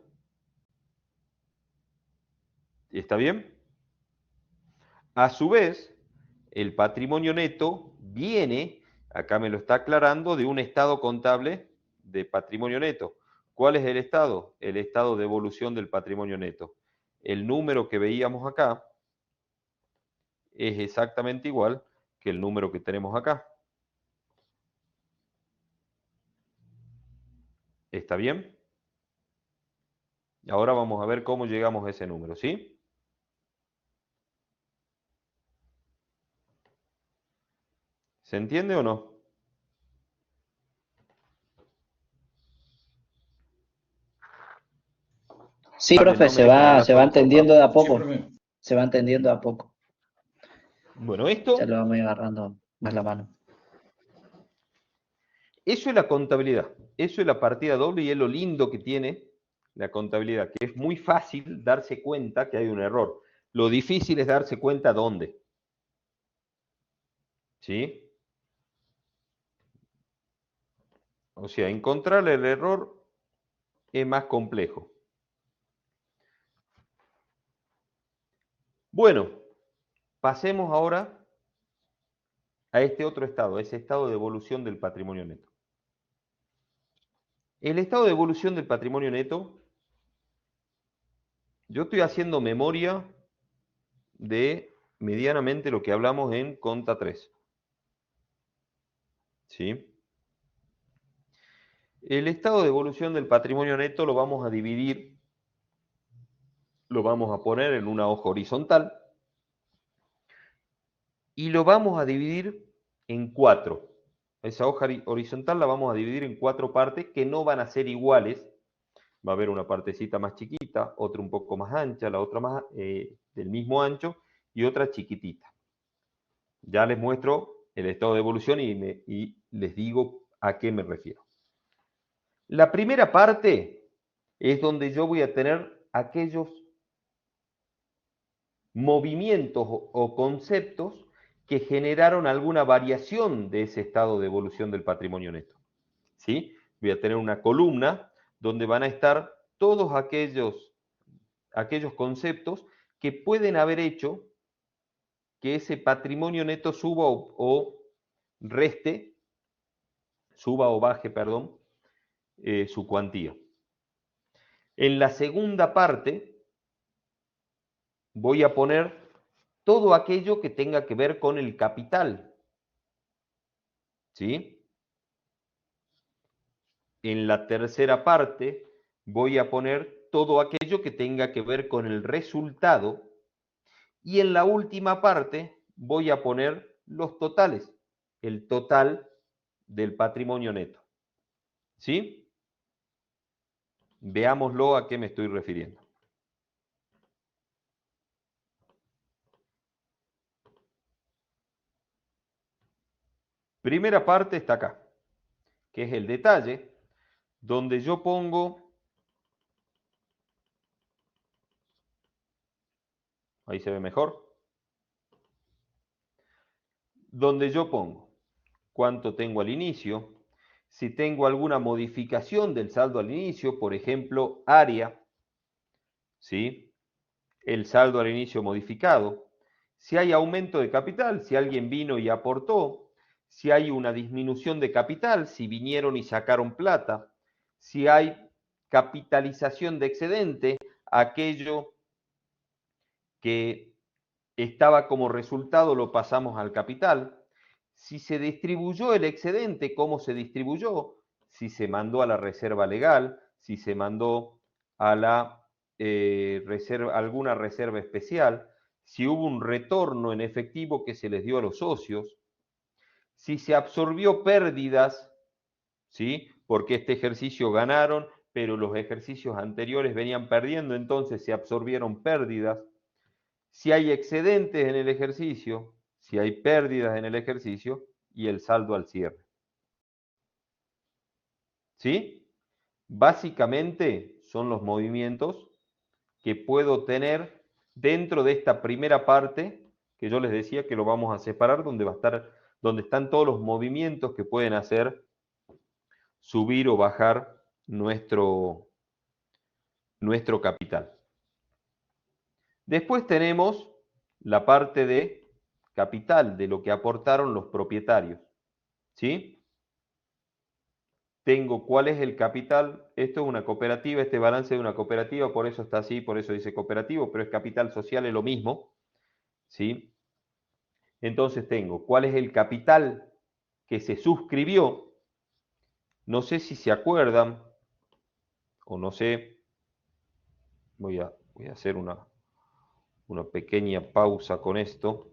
¿Está bien? A su vez, el patrimonio neto viene, acá me lo está aclarando, de un estado contable de patrimonio neto. ¿Cuál es el estado? El estado de evolución del patrimonio neto. El número que veíamos acá es exactamente igual que el número que tenemos acá. ¿Está bien? Ahora vamos a ver cómo llegamos a ese número, ¿sí? ¿Se entiende o no? Sí, Dale, profe, no me dejes hablar se va solo. entendiendo de a Sí, poco. profe. Se va entendiendo de a poco. Bueno, Ya esto, lo vamos a ir agarrando más la mano. eso es la contabilidad. Eso es la partida doble y es lo lindo que tiene la contabilidad, que es muy fácil darse cuenta que hay un error. Lo difícil es darse cuenta dónde. ¿Sí? O sea, encontrar el error es más complejo. Bueno, pasemos ahora a este otro estado, ese estado de evolución del patrimonio neto. El estado de evolución del patrimonio neto, yo estoy haciendo memoria de medianamente lo que hablamos en Conta 3. ¿Sí? El estado de evolución del patrimonio neto lo vamos a dividir, lo vamos a poner en una hoja horizontal y lo vamos a dividir en 4. Esa hoja horizontal la vamos a dividir en 4 partes que no van a ser iguales. Va a haber una partecita más chiquita, otra un poco más ancha, la otra más del mismo ancho y otra chiquitita. Ya les muestro el estado de evolución y les digo a qué me refiero. La primera parte es donde yo voy a tener aquellos movimientos o conceptos que generaron alguna variación de ese estado de evolución del patrimonio neto. ¿Sí? Voy a tener una columna donde van a estar todos aquellos conceptos que pueden haber hecho que ese patrimonio neto suba o reste, suba o baje, perdón, su cuantía. En la segunda parte voy a poner todo aquello que tenga que ver con el capital. ¿Sí? En la tercera parte voy a poner todo aquello que tenga que ver con el resultado. Y en la última parte voy a poner los totales, el total del patrimonio neto. ¿Sí? Veámoslo a qué me estoy refiriendo. Primera parte está acá, que es el detalle, donde yo pongo, ahí se ve mejor, donde yo pongo cuánto tengo al inicio, si tengo alguna modificación del saldo al inicio, por ejemplo, área, ¿sí? El saldo al inicio modificado, si hay aumento de capital, si alguien vino y aportó, si hay una disminución de capital, si vinieron y sacaron plata, si hay capitalización de excedente, aquello que estaba como resultado lo pasamos al capital, si se distribuyó el excedente, cómo se distribuyó, si se mandó a la reserva legal, si se mandó a la alguna reserva especial, si hubo un retorno en efectivo que se les dio a los socios, si se absorbió pérdidas, ¿sí? Porque este ejercicio ganaron, pero los ejercicios anteriores venían perdiendo, entonces se absorbieron pérdidas. Si hay excedentes en el ejercicio, si hay pérdidas en el ejercicio y el saldo al cierre. ¿Sí? Básicamente son los movimientos que puedo tener dentro de esta primera parte que yo les decía que lo vamos a separar donde va a estar, donde están todos los movimientos que pueden hacer subir o bajar nuestro capital. Después tenemos la parte de capital, de lo que aportaron los propietarios. ¿Sí? Tengo cuál es el capital. Esto es una cooperativa, este balance de una cooperativa, por eso está así, por eso dice cooperativo, pero es capital social, es lo mismo. ¿Sí? Entonces tengo cuál es el capital que se suscribió. No sé si se acuerdan, o no sé, voy a hacer una pequeña pausa con esto.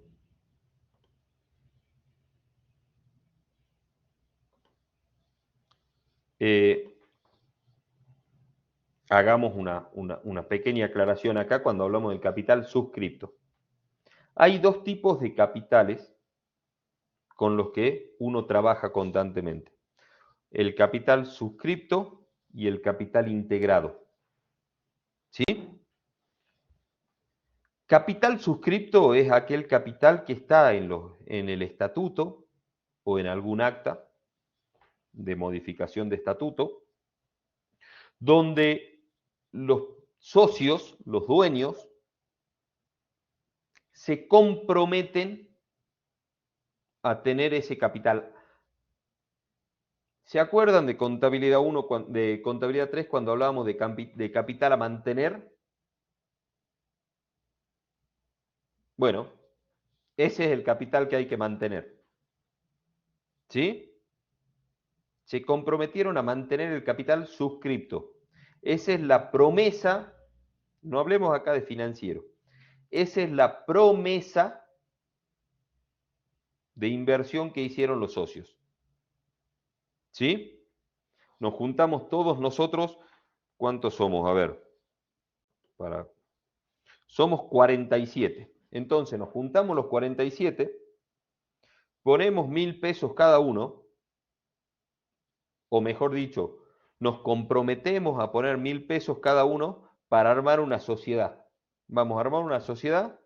hagamos una pequeña aclaración acá cuando hablamos del capital suscripto. Hay dos tipos de capitales con los que uno trabaja constantemente. El capital suscripto y el capital integrado. ¿Sí? Capital suscripto es aquel capital que está en el estatuto o en algún acta de modificación de estatuto, donde los socios, los dueños, se comprometen a tener ese capital. ¿Se acuerdan de contabilidad 1, de contabilidad 3 cuando hablábamos de capital a mantener? Bueno, ese es el capital que hay que mantener. ¿Sí? Se comprometieron a mantener el capital suscripto. Esa es la promesa, no hablemos acá de financiero, esa es la promesa de inversión que hicieron los socios. ¿Sí? Nos juntamos todos nosotros, ¿cuántos somos? A ver, somos 47. Entonces nos juntamos los 47, ponemos 1.000 pesos cada uno, o mejor dicho, nos comprometemos a poner 1.000 pesos cada uno para armar una sociedad. Vamos a armar una sociedad,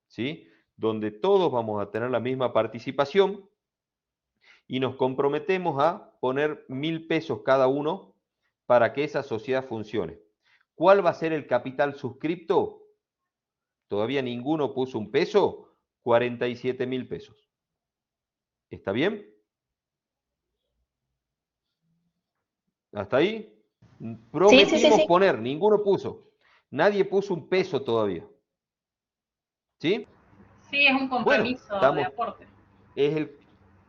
¿sí? Donde todos vamos a tener la misma participación y nos comprometemos a poner 1.000 pesos cada uno para que esa sociedad funcione. ¿Cuál va a ser el capital suscripto? Todavía ninguno puso un peso, 47.000 pesos. ¿Está bien? ¿Hasta ahí? Prometimos poner, ninguno puso. Nadie puso un peso todavía. ¿Sí? Sí, es un compromiso de aporte.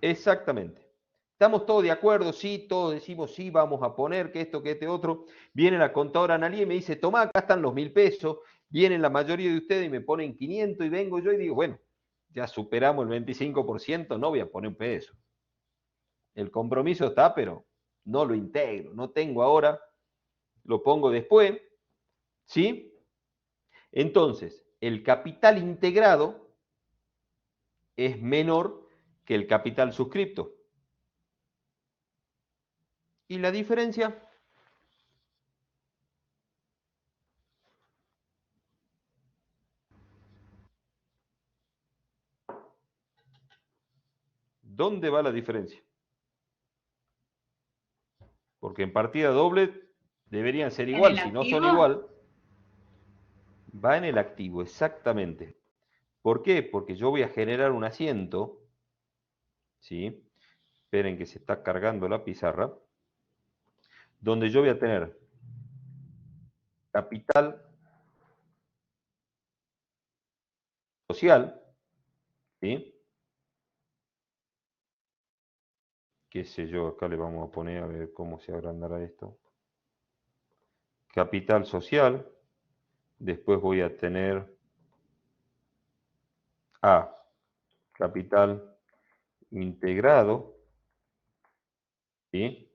Exactamente. Estamos todos de acuerdo, sí, todos decimos sí, vamos a poner que esto, que este otro. Viene la contadora Analía y me dice, tomá, acá están los 1.000 pesos. Vienen la mayoría de ustedes y me ponen 500 y vengo yo y digo, bueno, ya superamos el 25%, no voy a poner un peso. El compromiso está, pero no lo integro, no tengo ahora, lo pongo después, ¿sí? Entonces, el capital integrado es menor que el capital suscripto. ¿Y la diferencia? ¿Dónde va la diferencia? Porque en partida doble deberían ser igual, si no son igual, va en el activo, exactamente. ¿Por qué? Porque yo voy a generar un asiento, ¿sí? Esperen que se está cargando la pizarra, donde yo voy a tener capital social, ¿sí? Qué sé yo, acá le vamos a poner a ver cómo se agrandará esto. Capital social, después voy a tener capital integrado, ¿sí?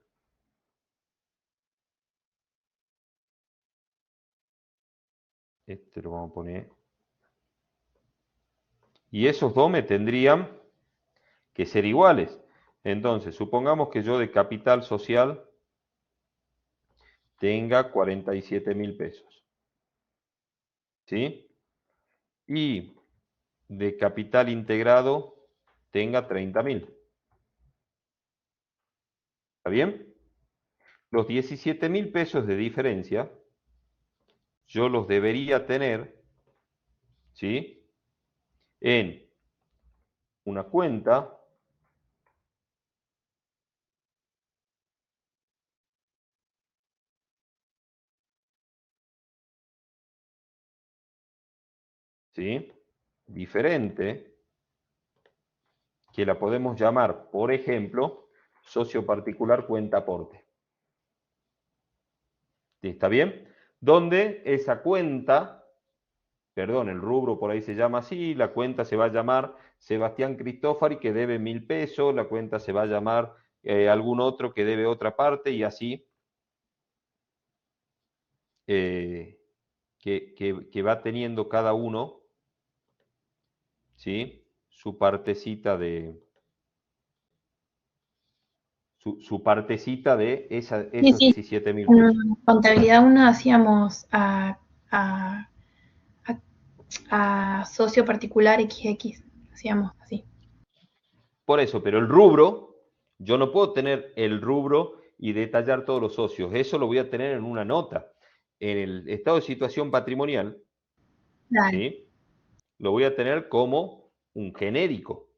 Este lo vamos a poner. Y esos dos me tendrían que ser iguales. Entonces, supongamos que yo de capital social tenga 47.000 pesos. ¿Sí? Y de capital integrado tenga 30.000. ¿Está bien? Los 17.000 pesos de diferencia, yo los debería tener, ¿sí? En una cuenta ¿sí? Diferente, que la podemos llamar, por ejemplo, socio particular cuenta aporte. ¿Está bien? Donde esa cuenta, perdón, el rubro por ahí se llama así, la cuenta se va a llamar Sebastián Cristófari que debe 1.000 pesos, la cuenta se va a llamar algún otro que debe otra parte y así que va teniendo cada uno, ¿sí? Su partecita de su partecita de esos Sí, sí. 17.000 pesos. En contabilidad 1 hacíamos a, a socio particular XX, hacíamos así. Por eso, pero el rubro, yo no puedo tener el rubro y detallar todos los socios. Eso lo voy a tener en una nota. En el estado de situación patrimonial, Dale. ¿sí? Lo voy a tener como un genérico.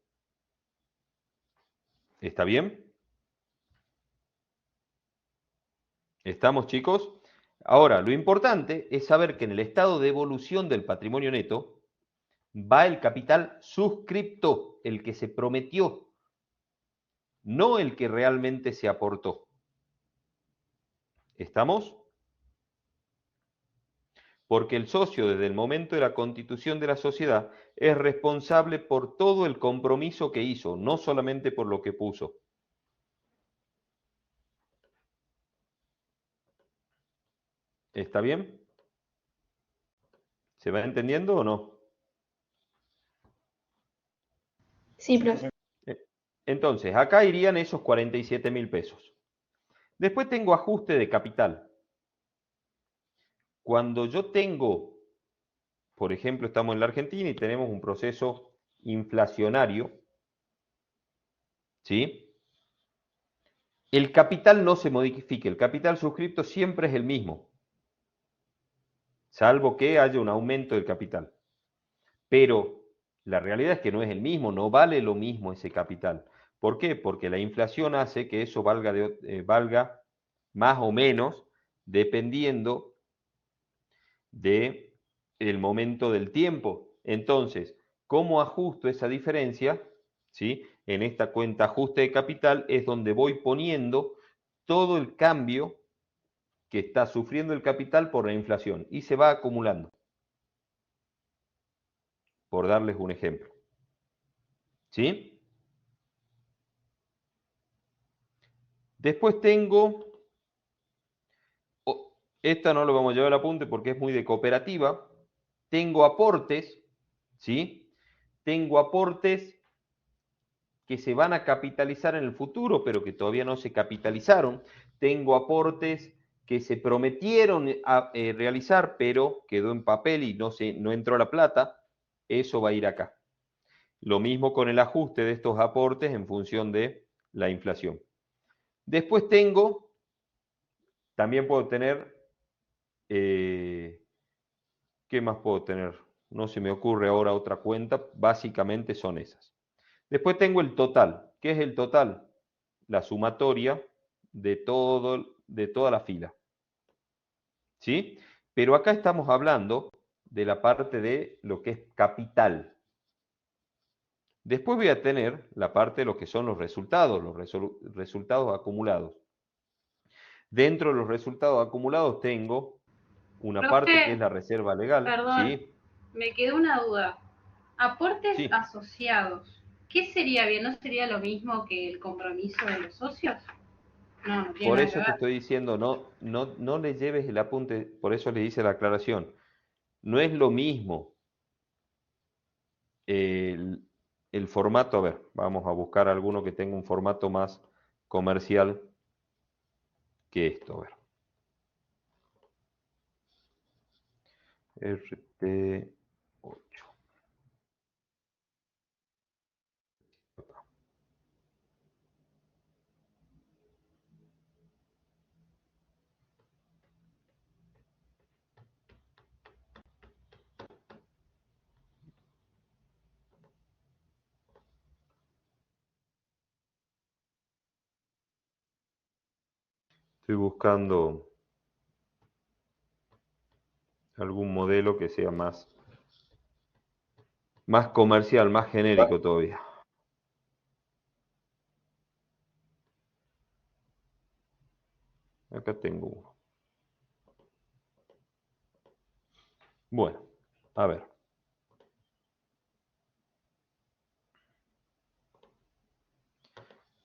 ¿Está bien? ¿Estamos, chicos? Ahora, lo importante es saber que en el estado de evolución del patrimonio neto va el capital suscripto, el que se prometió, no el que realmente se aportó. ¿Estamos? Porque el socio desde el momento de la constitución de la sociedad es responsable por todo el compromiso que hizo, no solamente por lo que puso. ¿Está bien? ¿Se va entendiendo o no? Sí, profe. Entonces, acá irían esos 47.000 pesos. Después tengo ajuste de capital. Cuando yo tengo, por ejemplo, estamos en la Argentina y tenemos un proceso inflacionario, ¿sí? El capital no se modifica, el capital suscripto siempre es el mismo, salvo que haya un aumento del capital. Pero la realidad es que no es el mismo, no vale lo mismo ese capital. ¿Por qué? Porque la inflación hace que eso valga más o menos dependiendo del momento del tiempo. Entonces, ¿cómo ajusto esa diferencia? ¿Sí? En esta cuenta ajuste de capital es donde voy poniendo todo el cambio que está sufriendo el capital por la inflación y se va acumulando. Por darles un ejemplo. ¿Sí? Después tengo, esta no lo vamos a llevar al apunte porque es muy de cooperativa. Tengo aportes, ¿sí? Tengo aportes que se van a capitalizar en el futuro, pero que todavía no se capitalizaron. Tengo aportes que se prometieron realizar, pero quedó en papel y no entró la plata. Eso va a ir acá. Lo mismo con el ajuste de estos aportes en función de la inflación. Después tengo, también puedo tener, ¿qué más puedo tener? No se me ocurre ahora otra cuenta, básicamente son esas. Después tengo el total. ¿Qué es el total? La sumatoria de toda la fila. ¿Sí? Pero acá estamos hablando de la parte de lo que es capital. Después voy a tener la parte de lo que son los resultados acumulados. Dentro de los resultados acumulados tengo una parte que es Profe, la reserva legal. perdón, ¿Sí? me quedó una duda. Aportes Sí. asociados. ¿Qué sería bien? ¿No sería lo mismo que el compromiso de los socios? No, no tiene Por nada que eso te ver. estoy diciendo, no le lleves el apunte, por eso le hice la aclaración. No es lo mismo el formato, a ver, vamos a buscar alguno que tenga un formato más comercial que esto, a ver. RT8. Estoy buscando algún modelo que sea más comercial, más genérico todavía. Acá tengo uno. Bueno, a ver.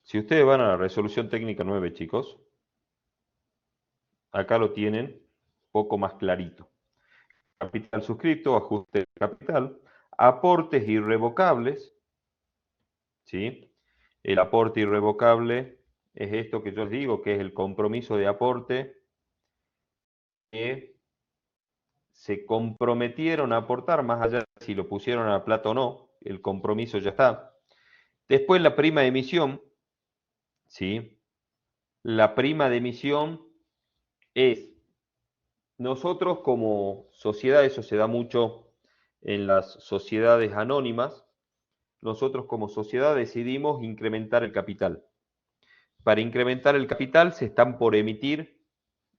Si ustedes van a la resolución técnica 9, chicos, acá lo tienen poco más clarito. Capital suscripto, ajuste de capital, aportes irrevocables, ¿sí? El aporte irrevocable es esto que yo les digo, que es el compromiso de aporte que se comprometieron a aportar, más allá de si lo pusieron a la plata o no, el compromiso ya está. Después la prima de emisión, ¿sí? La prima de emisión es, nosotros como sociedad, eso se da mucho en las sociedades anónimas, nosotros como sociedad decidimos incrementar el capital. Para incrementar el capital se están por emitir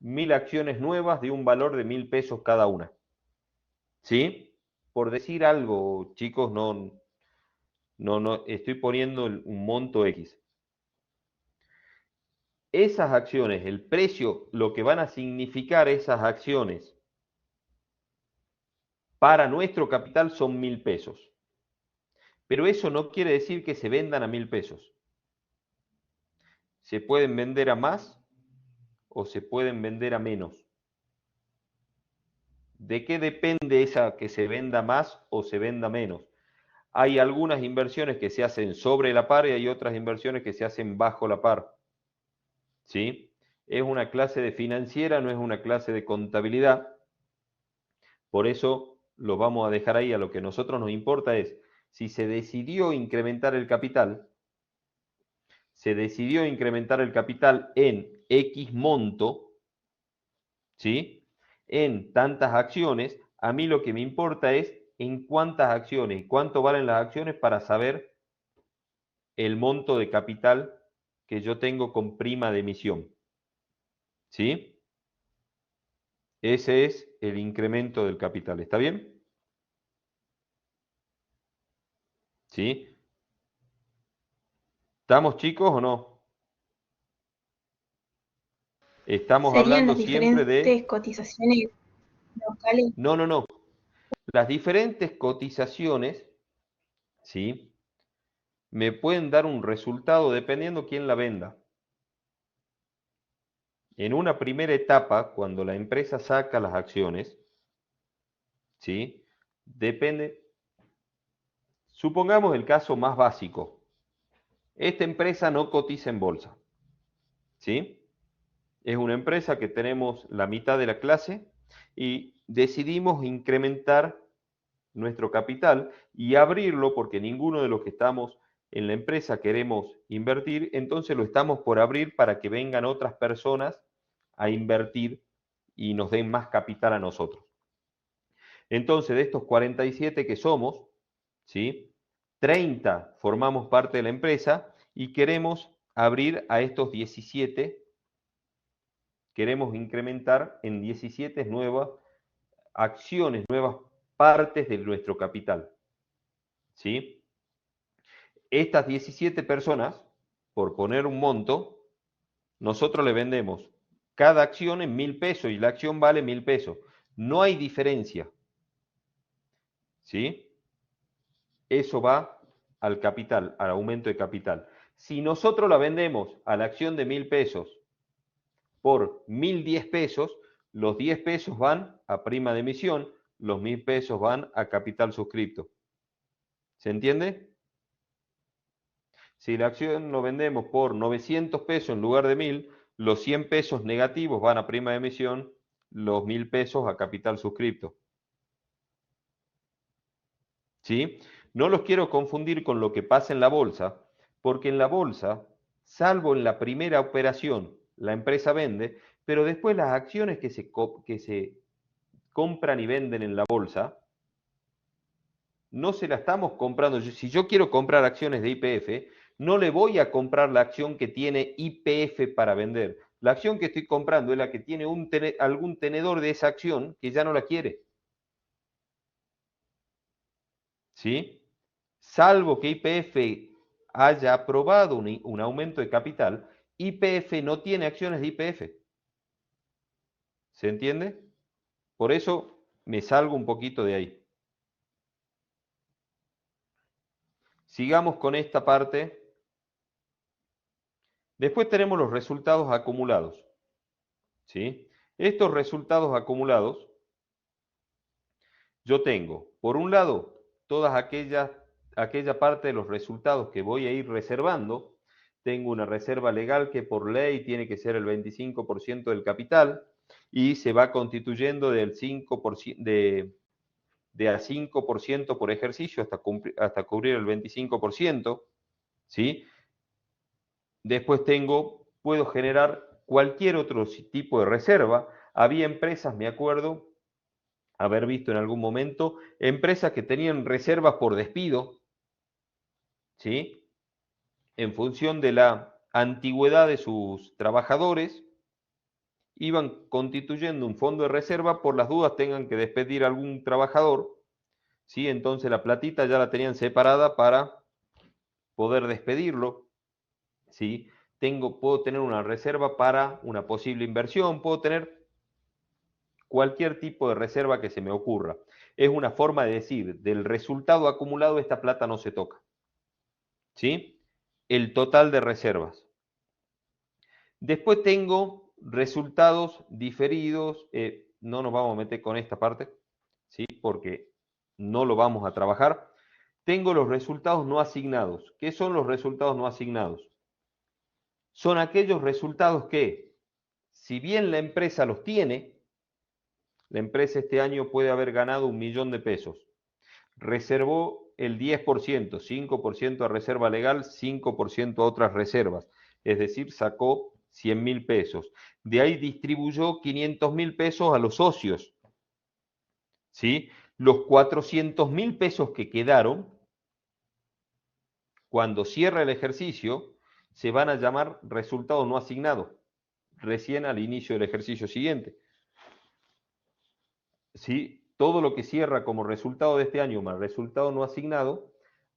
1000 acciones nuevas de un valor de 1000 pesos cada una. ¿Sí? Por decir algo, chicos, no estoy poniendo un monto X. Esas acciones, el precio, lo que van a significar esas acciones para nuestro capital son 1000 pesos. Pero eso no quiere decir que se vendan a 1000 pesos. Se pueden vender a más o se pueden vender a menos. ¿De qué depende esa que se venda más o se venda menos? Hay algunas inversiones que se hacen sobre la par y hay otras inversiones que se hacen bajo la par. ¿Sí? Es una clase de financiera, no es una clase de contabilidad. Por eso lo vamos a dejar ahí. A lo que a nosotros nos importa es, si se decidió incrementar el capital, se decidió incrementar el capital en X monto, ¿sí? En tantas acciones, a mí lo que me importa es en cuántas acciones y cuánto valen las acciones para saber el monto de capital que yo tengo con prima de emisión. ¿Sí? Ese es el incremento del capital. ¿Está bien? ¿Sí? ¿Estamos, chicos, o no? Estamos Serían hablando las siempre de... diferentes cotizaciones locales. No. Las diferentes cotizaciones, ¿sí? Me pueden dar un resultado dependiendo quién la venda. En una primera etapa, cuando la empresa saca las acciones, ¿sí? Depende. Supongamos el caso más básico. Esta empresa no cotiza en bolsa, ¿sí? Es una empresa que tenemos la mitad de la clase y decidimos incrementar nuestro capital y abrirlo porque ninguno de los que estamos en la empresa queremos invertir, entonces lo estamos por abrir para que vengan otras personas a invertir y nos den más capital a nosotros. Entonces, de estos 47 que somos, ¿sí? 30 formamos parte de la empresa y queremos abrir a estos 17, queremos incrementar en 17 nuevas acciones, nuevas partes de nuestro capital. ¿Sí? Estas 17 personas, por poner un monto, nosotros le vendemos cada acción en 1000 pesos y la acción vale 1000 pesos. No hay diferencia. ¿Sí? Eso va al capital, al aumento de capital. Si nosotros la vendemos a la acción de 1000 pesos por 1010 pesos, los 10 pesos van a prima de emisión, los 1000 pesos van a capital suscripto. ¿Se entiende? Si la acción lo vendemos por 900 pesos en lugar de 1000, los 100 pesos negativos van a prima de emisión, los 1000 pesos a capital suscripto. ¿Sí? No los quiero confundir con lo que pasa en la bolsa, porque en la bolsa, salvo en la primera operación, la empresa vende, pero después las acciones que se compran y venden en la bolsa, no se la estamos comprando. Si yo quiero comprar acciones de YPF, no le voy a comprar la acción que tiene YPF para vender. La acción que estoy comprando es la que tiene algún tenedor de esa acción que ya no la quiere. ¿Sí? Salvo que YPF haya aprobado un aumento de capital, YPF no tiene acciones de YPF. ¿Se entiende? Por eso me salgo un poquito de ahí. Sigamos con esta parte. Después tenemos los resultados acumulados. ¿Sí? Estos resultados acumulados, yo tengo, por un lado, aquella parte de los resultados que voy a ir reservando. Tengo una reserva legal que por ley tiene que ser el 25% del capital y se va constituyendo del 5%, de a 5% por ejercicio hasta cubrir el 25%. ¿Sí? Después puedo generar cualquier otro tipo de reserva. Había empresas, me acuerdo, haber visto en algún momento, empresas que tenían reservas por despido, ¿sí? En función de la antigüedad de sus trabajadores, iban constituyendo un fondo de reserva por las dudas tengan que despedir a algún trabajador, ¿sí? Entonces la platita ya la tenían separada para poder despedirlo, ¿sí? Puedo tener una reserva para una posible inversión, puedo tener cualquier tipo de reserva que se me ocurra. Es una forma de decir, del resultado acumulado esta plata no se toca. ¿Sí? El total de reservas. Después tengo resultados diferidos. No nos vamos a meter con esta parte, ¿sí? Porque no lo vamos a trabajar. Tengo los resultados no asignados. ¿Qué son los resultados no asignados? Son aquellos resultados que, si bien la empresa los tiene, la empresa este año puede haber ganado 1 millón de pesos. Reservó el 10%, 5% a reserva legal, 5% a otras reservas. Es decir, sacó 100.000 pesos. De ahí distribuyó 500.000 pesos a los socios. ¿Sí? Los 400.000 pesos que quedaron, cuando cierra el ejercicio, se van a llamar resultado no asignado, recién al inicio del ejercicio siguiente. ¿Sí? Todo lo que cierra como resultado de este año más resultado no asignado,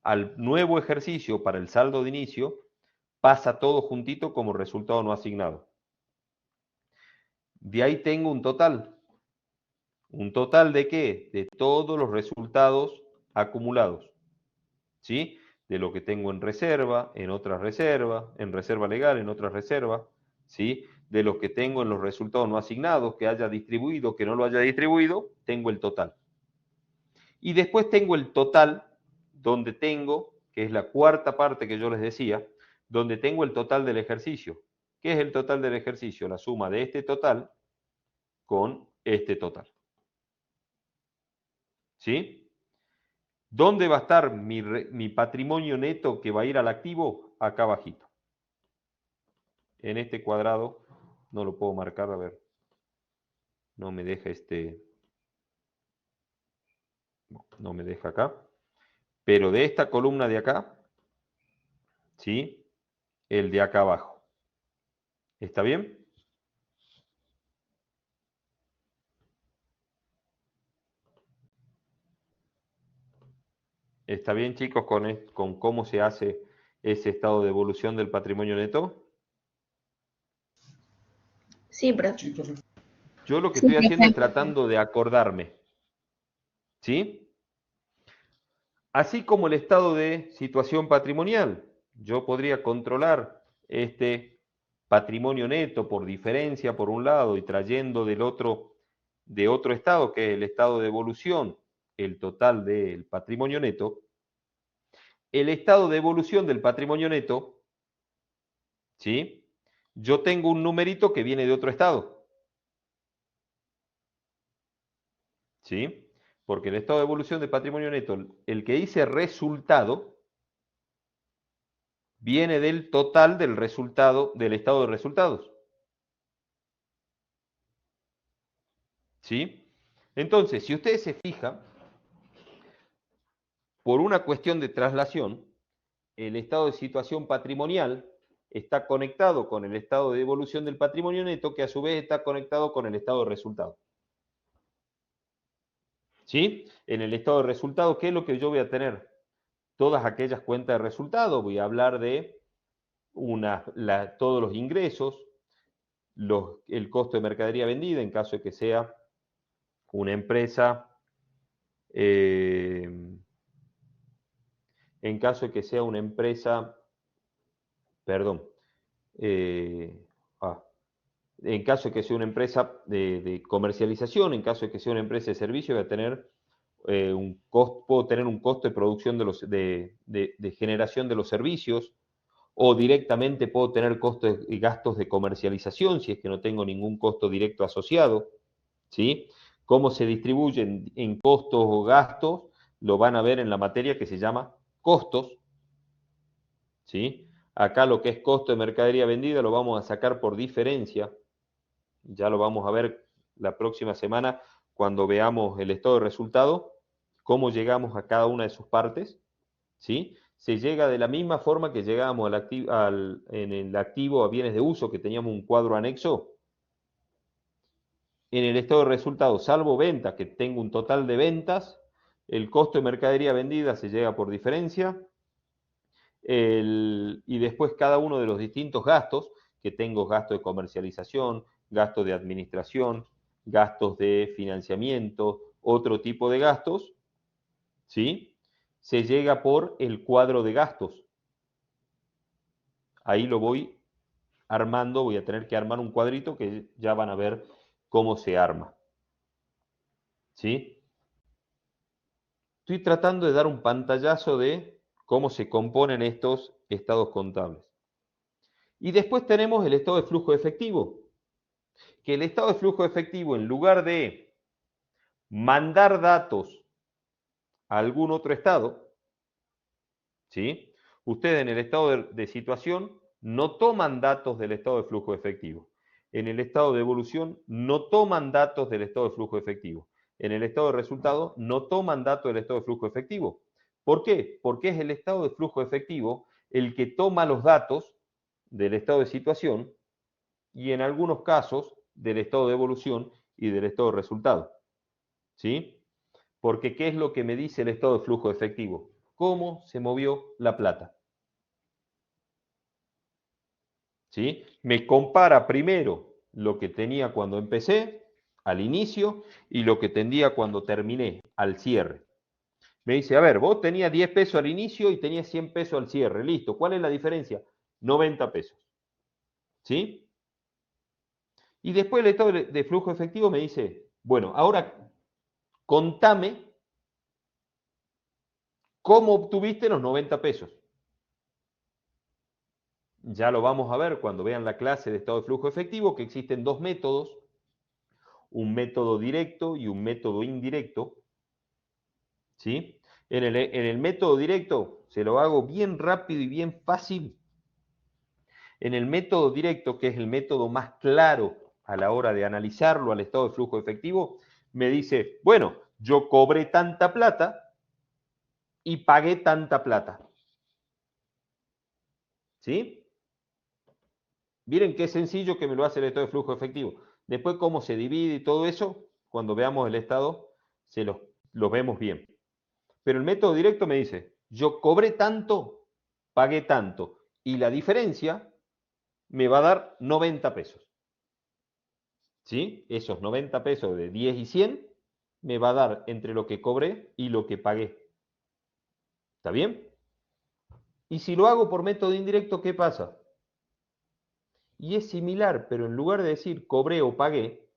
al nuevo ejercicio para el saldo de inicio, pasa todo juntito como resultado no asignado. De ahí tengo un total. ¿Un total de qué? De todos los resultados acumulados. ¿Sí? De lo que tengo en reserva, en otras reservas, en reserva legal, en otras reservas, ¿sí? De lo que tengo en los resultados no asignados, que haya distribuido, que no lo haya distribuido, tengo el total. Y después tengo el total, donde tengo, que es la cuarta parte que yo les decía, donde tengo el total del ejercicio. ¿Qué es el total del ejercicio? La suma de este total con este total. ¿Sí? ¿Dónde va a estar mi patrimonio neto que va a ir al activo? Acá abajito. En este cuadrado, no lo puedo marcar, a ver. No me deja no me deja acá. Pero de esta columna de acá, ¿sí? El de acá abajo. ¿Está bien? ¿Está bien, chicos, con cómo se hace ese estado de evolución del patrimonio neto? Sí, profe. Yo lo que Sí, estoy haciendo es profe. tratando de acordarme. ¿Sí? Así como el estado de situación patrimonial. Yo podría controlar este patrimonio neto por diferencia por un lado y trayendo de otro estado, que es el estado de evolución, el total del patrimonio neto. El estado de evolución del patrimonio neto, ¿sí? Yo tengo un numerito que viene de otro estado. ¿Sí? Porque el estado de evolución del patrimonio neto, el que dice resultado, viene del total del resultado, del estado de resultados. ¿Sí? Entonces, si ustedes se fijan, por una cuestión de traslación, el estado de situación patrimonial está conectado con el estado de evolución del patrimonio neto, que a su vez está conectado con el estado de resultado. ¿Sí? En el estado de resultado, ¿qué es lo que yo voy a tener? Todas aquellas cuentas de resultado. Voy a hablar de todos los ingresos, el costo de mercadería vendida, en caso de que sea una empresa, perdón, En caso de que sea una empresa de comercialización, en caso de que sea una empresa de servicio, voy a tener puedo tener un costo de producción de generación de los servicios, o directamente puedo tener costos y gastos de comercialización si es que no tengo ningún costo directo asociado, ¿sí? Cómo se distribuyen en costos o gastos lo van a ver en la materia que se llama costos, ¿sí? Acá lo que es costo de mercadería vendida lo vamos a sacar por diferencia. Ya lo vamos a ver la próxima semana cuando veamos el estado de resultado, cómo llegamos a cada una de sus partes, ¿sí? Se llega de la misma forma que llegábamos en el activo a bienes de uso, que teníamos un cuadro anexo. En el estado de resultado, salvo ventas, que tengo un total de ventas, el costo de mercadería vendida se llega por diferencia, y después cada uno de los distintos gastos, que tengo gasto de comercialización, gasto de administración, gastos de financiamiento, otro tipo de gastos, ¿sí? Se llega por el cuadro de gastos. Ahí lo voy armando, voy a tener que armar un cuadrito que ya van a ver cómo se arma. ¿Sí? Estoy tratando de dar un pantallazo de cómo se componen estos estados contables. Y después tenemos el estado de flujo de efectivo. Que el estado de flujo de efectivo, en lugar de mandar datos a algún otro estado, ¿sí? Ustedes en el estado de situación no toman datos del estado de flujo de efectivo. En el estado de evolución no toman datos del estado de flujo de efectivo. En el estado de resultado no toman datos del estado de flujo de efectivo. ¿Por qué? Porque es el estado de flujo de efectivo el que toma los datos del estado de situación y en algunos casos del estado de evolución y del estado de resultado. ¿Sí? Porque ¿qué es lo que me dice el estado de flujo de efectivo? ¿Cómo se movió la plata? ¿Sí? Me compara primero lo que tenía cuando empecé, al inicio, y lo que tendría cuando terminé, al cierre. Me dice, a ver, vos tenías 10 pesos al inicio y tenías 100 pesos al cierre. Listo. ¿Cuál es la diferencia? 90 pesos. ¿Sí? Y después el estado de flujo efectivo me dice, bueno, ahora contame cómo obtuviste los 90 pesos. Ya lo vamos a ver cuando vean la clase de estado de flujo efectivo, que existen dos métodos, un método directo y un método indirecto. ¿Sí? En el método directo se lo hago bien rápido y bien fácil. En el método directo, que es el método más claro a la hora de analizarlo al estado de flujo efectivo, me dice, bueno, yo cobré tanta plata y pagué tanta plata. ¿Sí? Miren qué sencillo que me lo hace el estado de flujo efectivo. Después cómo se divide y todo eso, cuando veamos el estado, lo vemos bien. Pero el método directo me dice, yo cobré tanto, pagué tanto, y la diferencia me va a dar 90 pesos. ¿Sí? Esos 90 pesos de 10 y 100 me va a dar entre lo que cobré y lo que pagué. ¿Está bien? Y si lo hago por método indirecto, ¿qué pasa? Y es similar, pero en lugar de decir cobré o pagué,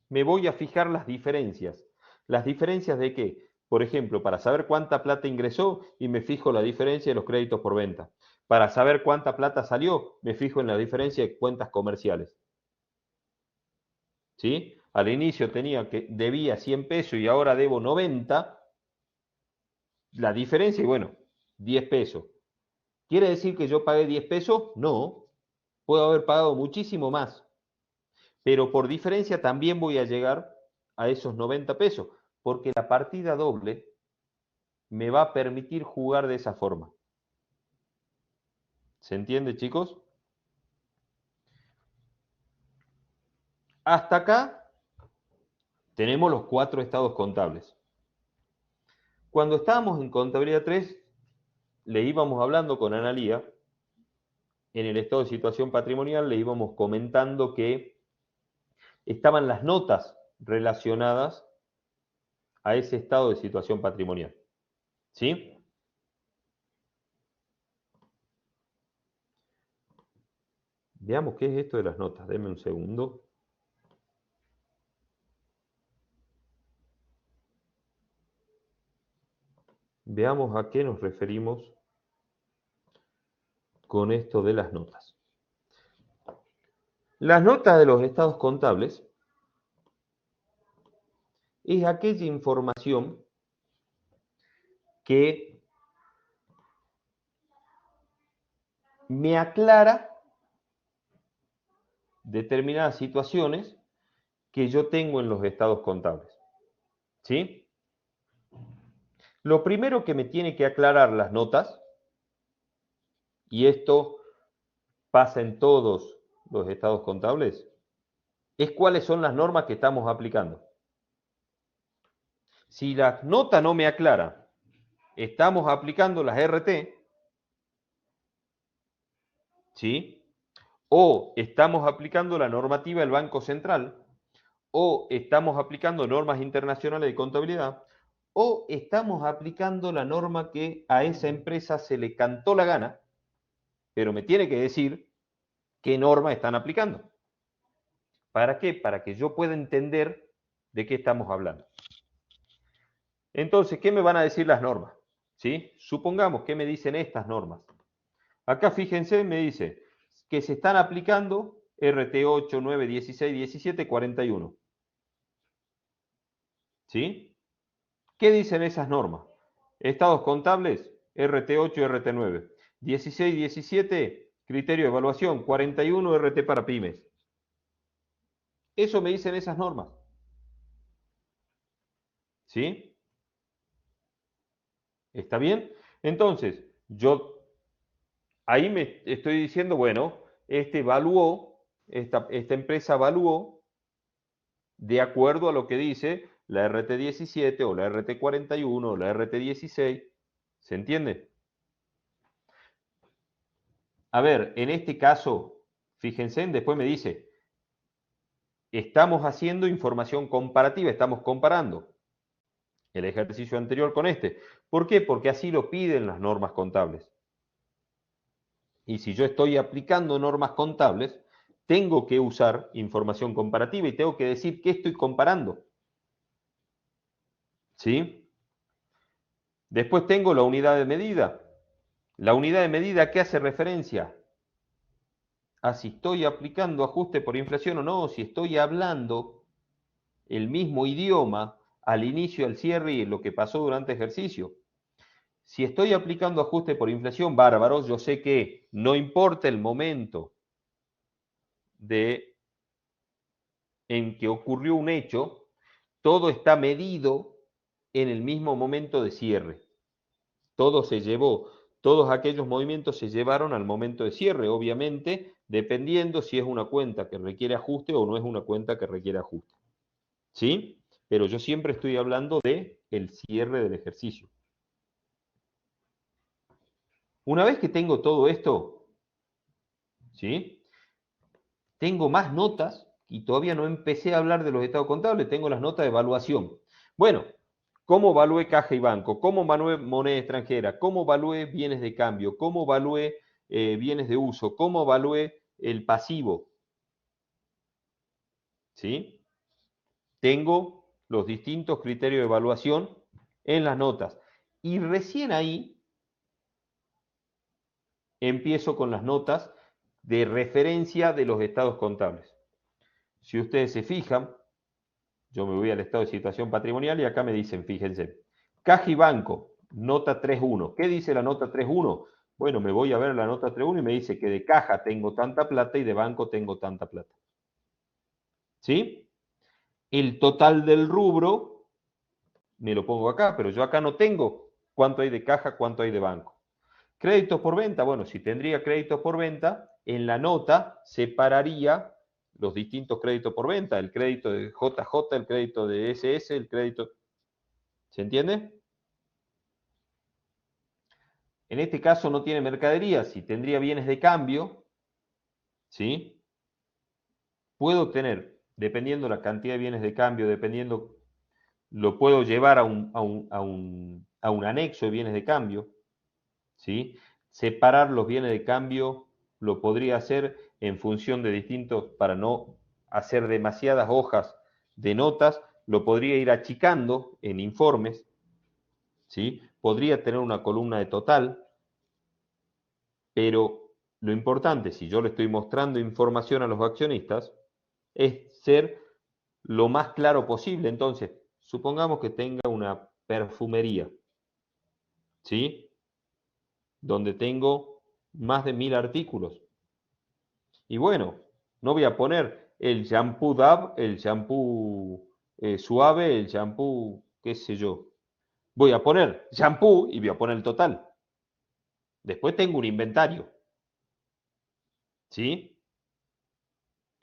me voy a fijar las diferencias. ¿Las diferencias de qué? Por ejemplo, para saber cuánta plata ingresó y me fijo la diferencia de los créditos por venta. Para saber cuánta plata salió, me fijo en la diferencia de cuentas comerciales. ¿Sí? Al inicio debía 100 pesos y ahora debo 90. La diferencia, y bueno, 10 pesos. ¿Quiere decir que yo pagué 10 pesos? No. Puedo haber pagado muchísimo más. Pero por diferencia también voy a llegar a esos 90 pesos, porque la partida doble me va a permitir jugar de esa forma. ¿Se entiende, chicos? Hasta acá tenemos los 4 estados contables. Cuando estábamos en contabilidad 3, le íbamos hablando con Analía, en el estado de situación patrimonial le íbamos comentando que estaban las notas relacionadas a ese estado de situación patrimonial. ¿Sí? Veamos qué es esto de las notas. Denme un segundo. Veamos a qué nos referimos con esto de las notas. Las notas de los estados contables es aquella información que me aclara determinadas situaciones que yo tengo en los estados contables. ¿Sí? Lo primero que me tiene que aclarar las notas, y esto pasa en todos los estados contables, es cuáles son las normas que estamos aplicando. Si la nota no me aclara, estamos aplicando las RT, ¿sí? O estamos aplicando la normativa del Banco Central, o estamos aplicando normas internacionales de contabilidad, o estamos aplicando la norma que a esa empresa se le cantó la gana, pero me tiene que decir qué norma están aplicando. ¿Para qué? Para que yo pueda entender de qué estamos hablando. Entonces, ¿qué me van a decir las normas? ¿Sí? Supongamos que me dicen estas normas. Acá fíjense, me dice que se están aplicando RT 8, 9, 16, 17, 41. ¿Sí? ¿Qué dicen esas normas? Estados contables, RT 8 y RT 9. 16, 17, criterio de evaluación. 41, RT para pymes. Eso me dicen esas normas. ¿Sí? ¿Está bien? Entonces, yo ahí me estoy diciendo, bueno, esta empresa evaluó de acuerdo a lo que dice la RT17 o la RT41 o la RT16. ¿Se entiende? A ver, en este caso, fíjense, después me dice, estamos haciendo información comparativa, estamos comparando el ejercicio anterior con este. ¿Por qué? Porque así lo piden las normas contables. Y si yo estoy aplicando normas contables, tengo que usar información comparativa y tengo que decir qué estoy comparando. ¿Sí? Después tengo la unidad de medida. La unidad de medida, ¿a qué hace referencia? A si estoy aplicando ajuste por inflación o no, si estoy hablando el mismo idioma al inicio, al cierre y lo que pasó durante el ejercicio. Si estoy aplicando ajuste por inflación, bárbaro, yo sé que no importa el momento en que ocurrió un hecho, todo está medido en el mismo momento de cierre. Todo se llevó, todos aquellos movimientos se llevaron al momento de cierre, obviamente, dependiendo si es una cuenta que requiere ajuste o no es una cuenta que requiere ajuste. ¿Sí? Pero yo siempre estoy hablando de el cierre del ejercicio. Una vez que tengo todo esto, ¿sí? Tengo más notas y todavía no empecé a hablar de los estados contables, tengo las notas de evaluación. Bueno, ¿cómo evalué caja y banco? ¿Cómo evalué moneda extranjera? ¿Cómo evalué bienes de cambio? ¿Cómo evalué bienes de uso? ¿Cómo evalué el pasivo? ¿Sí? Tengo los distintos criterios de evaluación en las notas. Y recién ahí empiezo con las notas de referencia de los estados contables. Si ustedes se fijan, yo me voy al estado de situación patrimonial y acá me dicen, fíjense, caja y banco, nota 3.1. ¿Qué dice la nota 3.1? Bueno, me voy a ver la nota 3.1 y me dice que de caja tengo tanta plata y de banco tengo tanta plata. ¿Sí? El total del rubro, me lo pongo acá, pero yo acá no tengo cuánto hay de caja, cuánto hay de banco. Créditos por venta, bueno, si tendría créditos por venta, en la nota separaría los distintos créditos por venta, el crédito de JJ, el crédito de SS, el crédito... ¿Se entiende? En este caso no tiene mercadería, si tendría bienes de cambio, ¿sí? Puedo tener, dependiendo la cantidad de bienes de cambio, dependiendo, lo puedo llevar a un anexo de bienes de cambio, ¿sí? Separar los bienes de cambio lo podría hacer en función de distintos, para no hacer demasiadas hojas de notas, lo podría ir achicando en informes, ¿sí? Podría tener una columna de total, pero lo importante, si yo le estoy mostrando información a los accionistas, es ser lo más claro posible. Entonces, supongamos que tenga una perfumería, ¿sí? Donde tengo más de 1000 artículos. Y bueno, no voy a poner el shampoo Dove, el shampoo suave, el shampoo, qué sé yo. Voy a poner shampoo y voy a poner el total. Después tengo un inventario, ¿sí?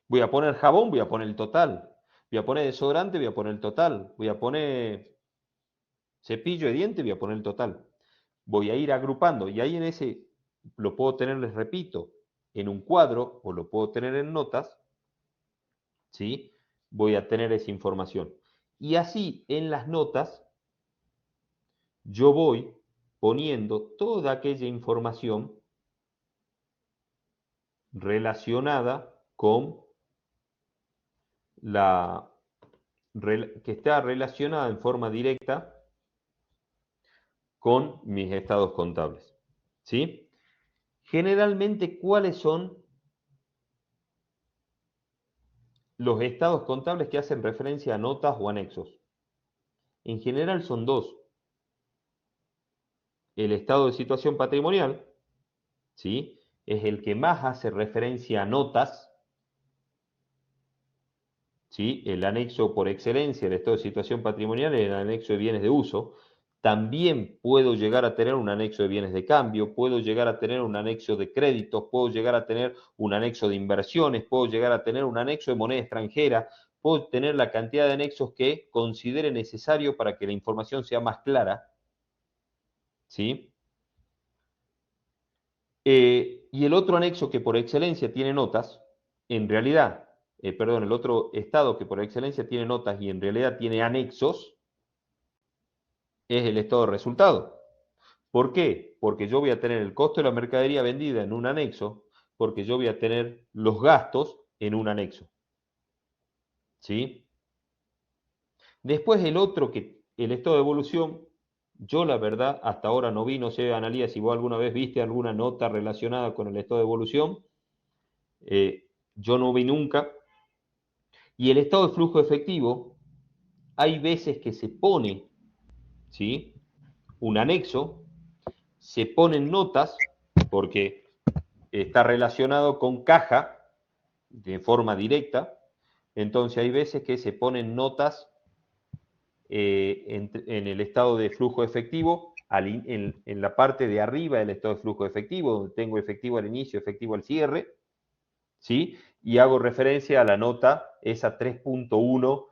Voy a poner jabón, voy a poner el total. Voy a poner desodorante, voy a poner el total. Voy a poner cepillo de dientes, voy a poner el total. Voy a ir agrupando y ahí en ese lo puedo tener, les repito, en un cuadro o lo puedo tener en notas, ¿sí? Voy a tener esa información. Y así en las notas yo voy poniendo toda aquella información relacionada con que está relacionada en forma directa con mis estados contables, ¿sí? Generalmente, ¿cuáles son los estados contables que hacen referencia a notas o anexos? En general son dos. El estado de situación patrimonial, ¿sí? Es el que más hace referencia a notas, ¿sí? El anexo por excelencia, el estado de situación patrimonial, es el anexo de bienes de uso. También puedo llegar a tener un anexo de bienes de cambio, puedo llegar a tener un anexo de créditos, puedo llegar a tener un anexo de inversiones, puedo llegar a tener un anexo de moneda extranjera, puedo tener la cantidad de anexos que considere necesario para que la información sea más clara, ¿sí? Y el otro anexo que por excelencia tiene notas, en realidad, perdón, el otro estado que por excelencia tiene notas y en realidad tiene anexos, es el estado de resultado. ¿Por qué? Porque yo voy a tener el costo de la mercadería vendida en un anexo, porque yo voy a tener los gastos en un anexo. ¿Sí? Después el estado de evolución, yo la verdad hasta ahora no vi, no sé, Analía, si vos alguna vez viste alguna nota relacionada con el estado de evolución, yo no vi nunca. Y el estado de flujo efectivo, hay veces que se pone, ¿sí? Un anexo, se ponen notas, porque está relacionado con caja de forma directa, entonces hay veces que se ponen notas en el estado de flujo efectivo, en la parte de arriba del estado de flujo efectivo, donde tengo efectivo al inicio, efectivo al cierre, ¿sí? Y hago referencia a la nota, esa 3.1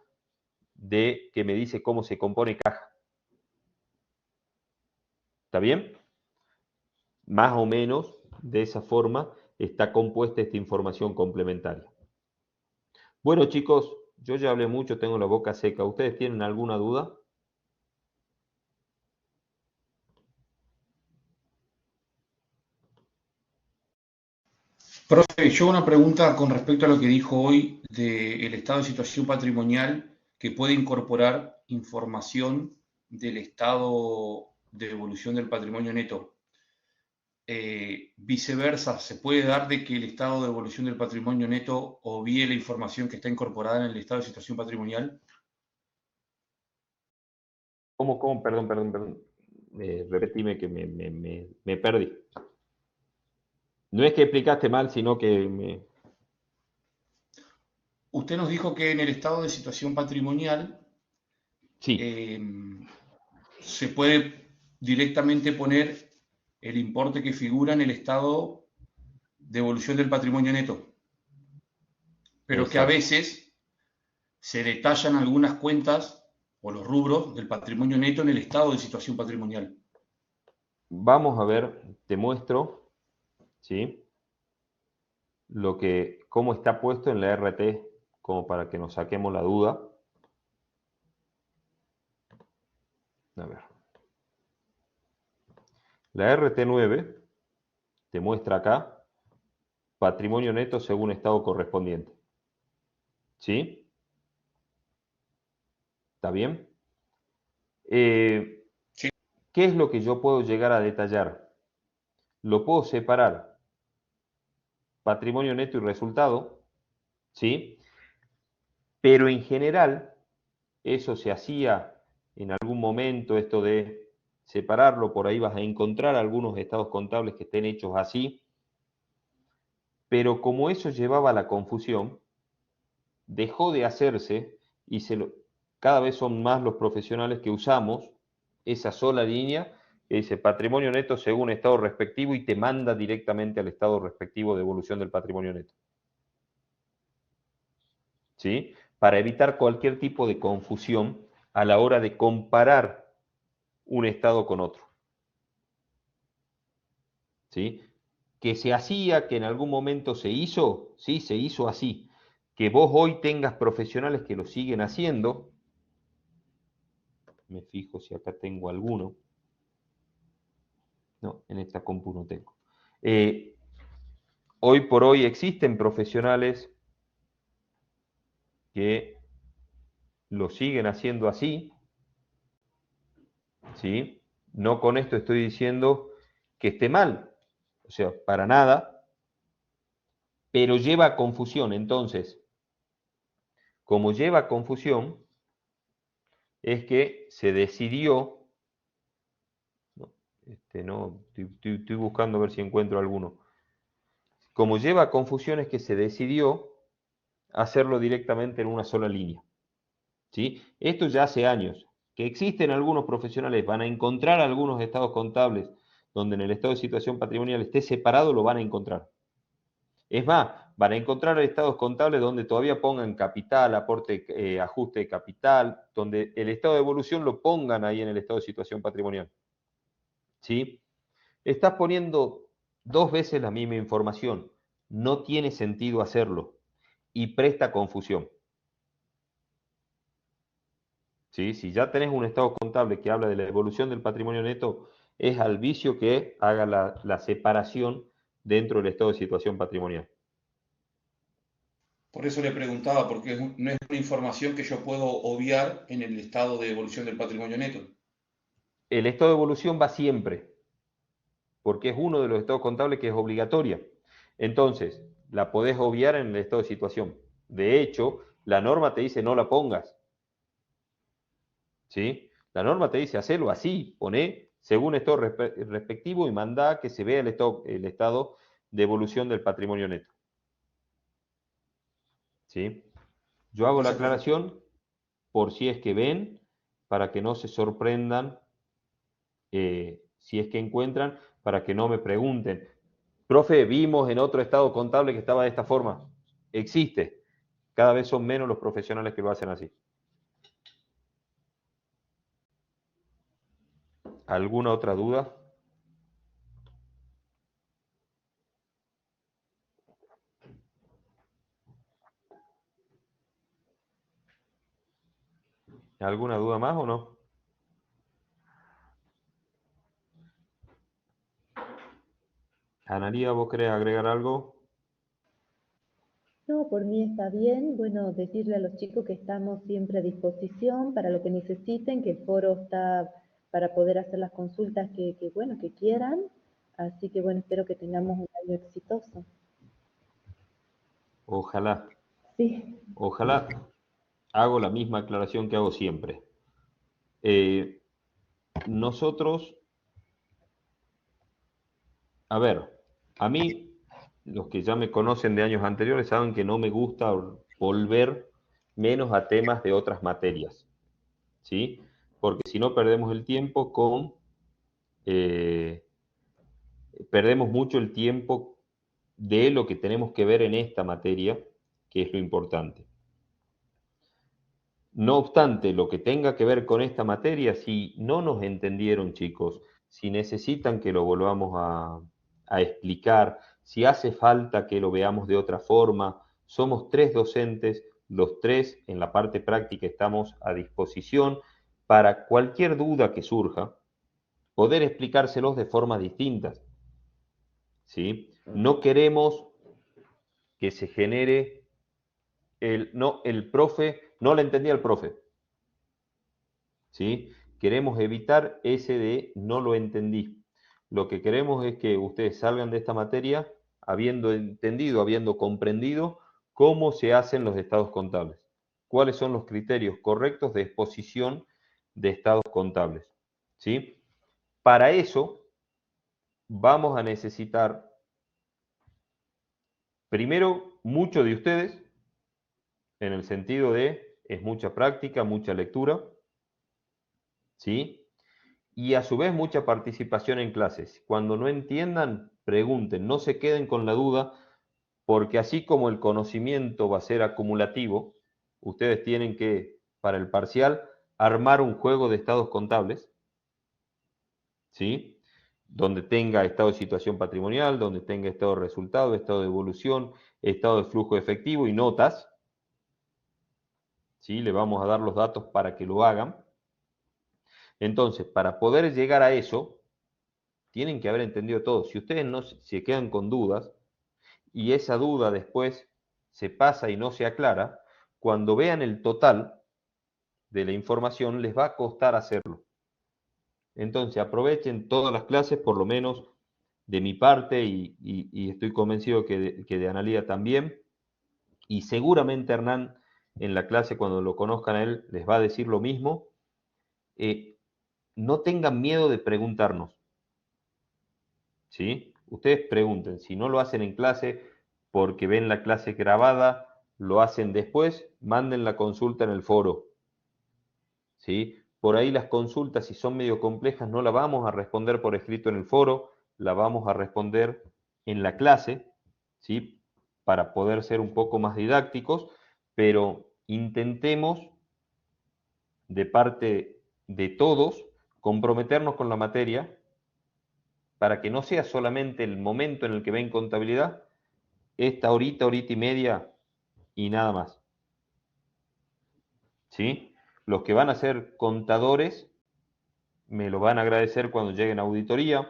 que me dice cómo se compone caja. ¿Está bien? Más o menos de esa forma está compuesta esta información complementaria. Bueno, chicos, yo ya hablé mucho, tengo la boca seca. ¿Ustedes tienen alguna duda? Profe, yo una pregunta con respecto a lo que dijo hoy del estado de situación patrimonial que puede incorporar información del estado de evolución del patrimonio neto. Viceversa, ¿se puede dar de que el estado de evolución del patrimonio neto obvíe la información que está incorporada en el estado de situación patrimonial? ¿Cómo? Perdón. Repetime que me perdí. No es que explicaste mal, sino que Usted nos dijo que en el estado de situación patrimonial sí, se puede directamente poner el importe que figura en el estado de evolución del patrimonio neto, pero que a exacto. veces se detallan algunas cuentas o los rubros del patrimonio neto en el estado de situación patrimonial. Vamos a ver, te muestro, ¿sí? Cómo está puesto en la RT, como para que nos saquemos la duda. A ver. La RT9 te muestra acá patrimonio neto según estado correspondiente. ¿Sí? ¿Está bien? Sí. ¿Qué es lo que yo puedo llegar a detallar? Lo puedo separar patrimonio neto y resultado, ¿sí? Pero en general, eso se hacía en algún momento, esto de separarlo, por ahí vas a encontrar algunos estados contables que estén hechos así, pero como eso llevaba a la confusión, dejó de hacerse y cada vez son más los profesionales que usamos esa sola línea que dice patrimonio neto según estado respectivo y te manda directamente al estado respectivo de evolución del patrimonio neto. ¿Sí? Para evitar cualquier tipo de confusión a la hora de comparar un estado con otro. ¿Sí? Que se hacía, que en algún momento se hizo, sí, se hizo así. Que vos hoy tengas profesionales que lo siguen haciendo, me fijo si acá tengo alguno. No, en esta compu no tengo. Hoy por hoy existen profesionales que lo siguen haciendo así, ¿sí? No con esto estoy diciendo que esté mal, o sea, para nada, pero lleva a confusión. Entonces, como lleva a confusión, es que se decidió, estoy buscando a ver si encuentro alguno. Como lleva a confusión es que se decidió hacerlo directamente en una sola línea. ¿Sí? Esto ya hace años. Que existen algunos profesionales, van a encontrar algunos estados contables donde en el estado de situación patrimonial esté separado, lo van a encontrar. Es más, van a encontrar estados contables donde todavía pongan capital, aporte, ajuste de capital, donde el estado de evolución lo pongan ahí en el estado de situación patrimonial. ¿Sí? Estás poniendo 2 veces la misma información. No tiene sentido hacerlo y presta confusión. ¿Sí? Si ya tenés un estado contable que habla de la evolución del patrimonio neto, es al vicio que haga la separación dentro del estado de situación patrimonial. Por eso le preguntaba, porque no es una información que yo puedo obviar en el estado de evolución del patrimonio neto. El estado de evolución va siempre, porque es uno de los estados contables que es obligatoria. Entonces, la podés obviar en el estado de situación. De hecho, la norma te dice no la pongas. ¿Sí? La norma te dice hacerlo así, poné según estado respectivo y mandá que se vea el estado de evolución del patrimonio neto. ¿Sí? Yo hago la aclaración por si es que ven, para que no se sorprendan, si es que encuentran, para que no me pregunten, profe, vimos en otro estado contable que estaba de esta forma. Existe. Cada vez son menos los profesionales que lo hacen así. ¿Alguna otra duda? ¿Alguna duda más o no? Analía, ¿vos querés agregar algo? No, por mí está bien. Bueno, decirle a los chicos que estamos siempre a disposición para lo que necesiten, que el foro está para poder hacer las consultas que quieran. Así que bueno, espero que tengamos un año exitoso. Ojalá. Sí. Ojalá. Hago la misma aclaración que hago siempre. Nosotros, a ver, a mí, los que ya me conocen de años anteriores saben que no me gusta volver menos a temas de otras materias, ¿sí? Porque si no perdemos el tiempo perdemos mucho el tiempo de lo que tenemos que ver en esta materia, que es lo importante. No obstante, lo que tenga que ver con esta materia, si no nos entendieron, chicos, si necesitan que lo volvamos a explicar, si hace falta que lo veamos de otra forma, somos 3 docentes, los 3 en la parte práctica estamos a disposición para cualquier duda que surja, poder explicárselos de formas distintas. ¿Sí? No queremos que se genere el profe, no le entendía al profe. ¿Sí? Queremos evitar ese de no lo entendí. Lo que queremos es que ustedes salgan de esta materia habiendo entendido, habiendo comprendido cómo se hacen los estados contables. Cuáles son los criterios correctos de exposición de estados contables. ¿Sí? Para eso vamos a necesitar, primero, mucho de ustedes, en el sentido de, es mucha práctica, mucha lectura, ¿sí? Y a su vez mucha participación en clases. Cuando no entiendan, pregunten, no se queden con la duda, porque así como el conocimiento va a ser acumulativo, ustedes tienen que, para el parcial, armar un juego de estados contables, ¿sí? Donde tenga estado de situación patrimonial, donde tenga estado de resultado, estado de evolución, estado de flujo efectivo y notas, ¿sí? Le vamos a dar los datos para que lo hagan. Entonces, para poder llegar a eso, tienen que haber entendido todo. Si ustedes no se quedan con dudas y esa duda después se pasa y no se aclara, cuando vean el total de la información les va a costar hacerlo. Entonces, aprovechen todas las clases, por lo menos de mi parte, y estoy convencido que de Analía también, y seguramente Hernán en la clase, cuando lo conozcan a él, les va a decir lo mismo. No tengan miedo de preguntarnos, ¿sí? Ustedes pregunten, si no lo hacen en clase porque ven la clase grabada, lo hacen después, manden la consulta en el foro, ¿sí? Por ahí las consultas, si son medio complejas, no la vamos a responder por escrito en el foro, la vamos a responder en la clase, ¿sí? Para poder ser un poco más didácticos, pero intentemos de parte de todos comprometernos con la materia para que no sea solamente el momento en el que ven contabilidad, esta horita, horita y media y nada más. ¿Sí? Los que van a ser contadores me lo van a agradecer cuando lleguen a auditoría.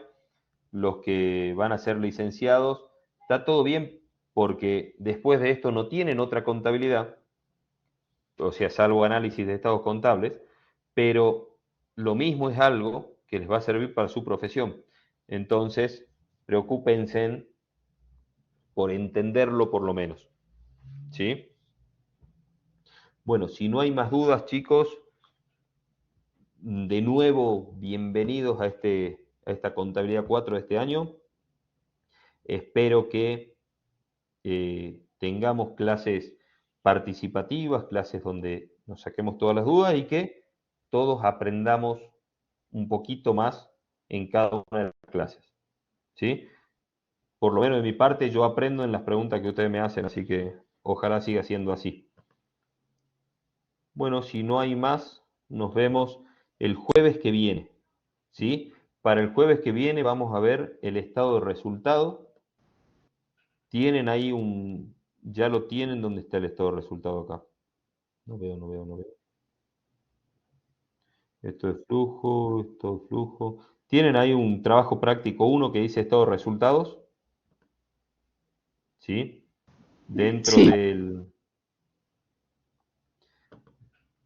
Los que van a ser licenciados, está todo bien porque después de esto no tienen otra contabilidad, o sea, salvo análisis de estados contables, pero lo mismo es algo que les va a servir para su profesión. Entonces, preocúpense por entenderlo por lo menos. ¿Sí? Bueno, si no hay más dudas, chicos, de nuevo, bienvenidos a esta contabilidad 4 de este año. Espero que tengamos clases participativas, clases donde nos saquemos todas las dudas y que todos aprendamos un poquito más en cada una de las clases. ¿Sí? Por lo menos de mi parte, yo aprendo en las preguntas que ustedes me hacen, así que ojalá siga siendo así. Bueno, si no hay más, nos vemos el jueves que viene, ¿sí? Para el jueves que viene vamos a ver el estado de resultado. Tienen ahí ya lo tienen, ¿dónde está el estado de resultado acá? No veo. Esto es flujo. Tienen ahí un trabajo práctico 1 que dice estado de resultados, ¿sí? Dentro del...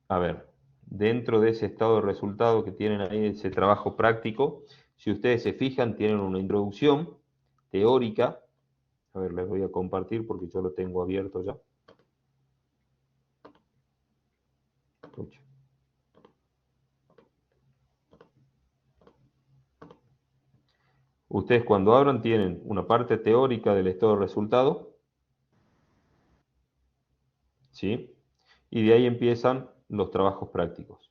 A ver, dentro de ese estado de resultado que tienen ahí, ese trabajo práctico, si ustedes se fijan, tienen una introducción teórica. A ver, les voy a compartir porque yo lo tengo abierto ya. Ustedes cuando abran tienen una parte teórica del estado de resultado, ¿sí? Y de ahí empiezan los trabajos prácticos.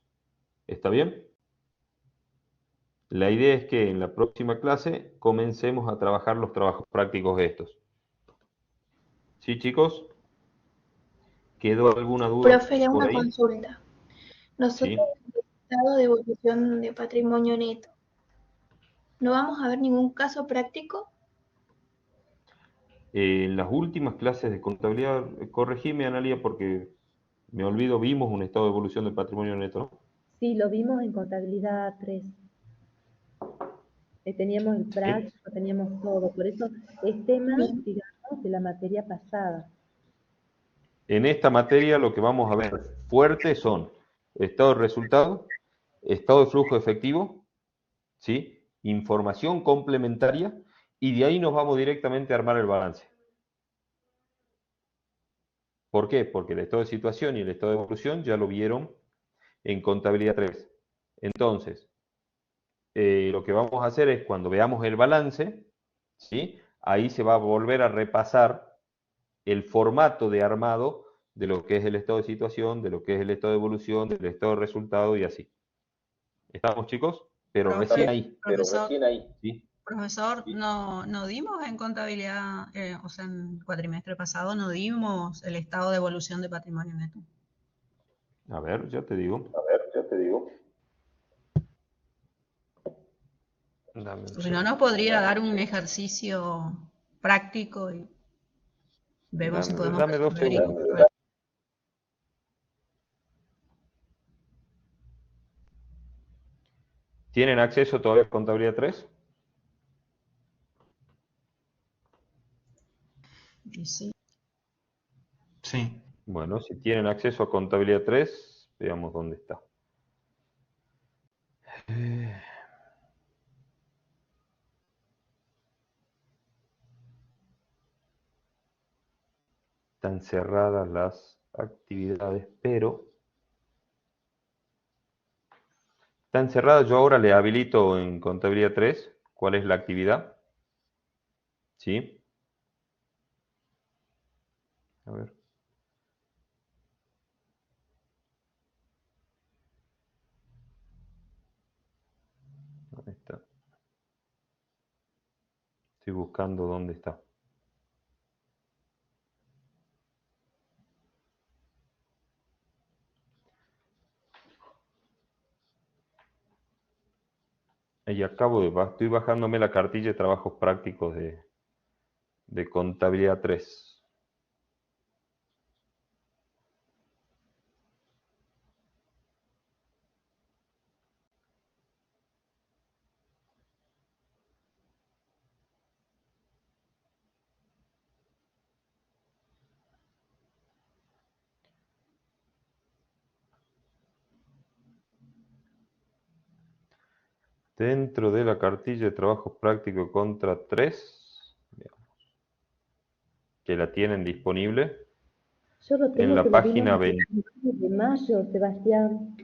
¿Está bien? La idea es que en la próxima clase comencemos a trabajar los trabajos prácticos de estos. ¿Sí, chicos? ¿Quedó alguna duda Profe, por una ahí? consulta. Nosotros, Sí. en el estado de evolución de patrimonio neto, ¿no vamos a ver ningún caso práctico? En las últimas clases de contabilidad, corregime, Analia, porque me olvido, vimos un estado de evolución del patrimonio neto, ¿no? Sí, lo vimos en contabilidad 3. Teníamos el Sí. práctico, teníamos todo. Por eso es tema, Bien. digamos, de la materia pasada. En esta materia lo que vamos a ver fuerte son estado de resultado, estado de flujo efectivo, ¿sí? Información complementaria, y de ahí nos vamos directamente a armar el balance. ¿Por qué? Porque el estado de situación y el estado de evolución ya lo vieron en contabilidad 3. Entonces, lo que vamos a hacer es cuando veamos el balance, ¿sí? Ahí se va a volver a repasar el formato de armado de lo que es el estado de situación, de lo que es el estado de evolución, del estado de resultado y así. ¿Estamos, chicos? Pero recién ahí. ¿Sí? Profesor, no dimos en contabilidad, o sea, en el cuatrimestre pasado no dimos el estado de evolución de patrimonio neto. A ver, ya te digo. Dame un Si no, segundo. nos podría dar un ejercicio práctico y vemos si podemos Dame 2 resolver segundos. ¿Tienen acceso todavía a contabilidad 3? Sí. Sí. Bueno, si tienen acceso a contabilidad 3, veamos dónde está. Están cerradas las actividades, pero están cerradas. Yo ahora le habilito en contabilidad 3 cuál es la actividad. ¿Sí? A ver. ¿Dónde está? Estoy buscando dónde está. Y estoy bajándome la cartilla de trabajos prácticos de contabilidad 3. Dentro de la cartilla de trabajos prácticos contra 3, que la tienen disponible, Yo lo tengo en la que página lo 20. vimos de mayo, Sebastián.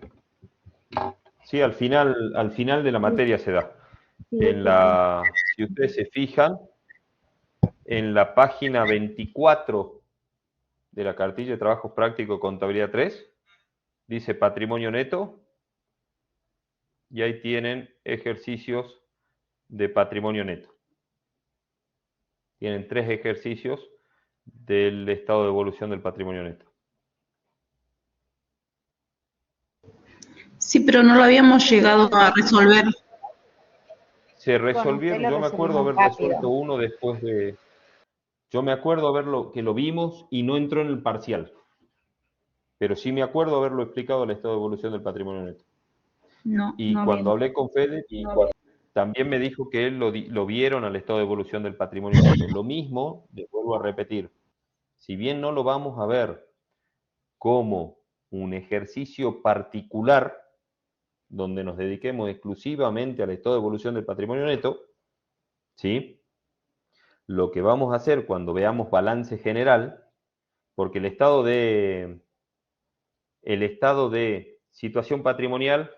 Sí, al final de la materia se da. Sí, Si ustedes se fijan, en la página 24 de la cartilla de trabajos prácticos contabilidad 3, dice patrimonio neto, y ahí tienen ejercicios de patrimonio neto. Tienen 3 ejercicios del estado de evolución del patrimonio neto. Sí, pero no lo habíamos llegado a resolver. Se Con usted resolvieron, lo yo me acuerdo resolvimos haber resuelto rápido. uno después de... Yo me acuerdo que lo vimos y no entró en el parcial. Pero sí me acuerdo haberlo explicado el estado de evolución del patrimonio neto. No, Y no cuando habíamos. hablé con Fede, también me dijo que él lo vieron al estado de evolución del patrimonio neto. Lo mismo, les vuelvo a repetir, si bien no lo vamos a ver como un ejercicio particular, donde nos dediquemos exclusivamente al estado de evolución del patrimonio neto, ¿sí? Lo que vamos a hacer cuando veamos balance general, porque el estado de situación patrimonial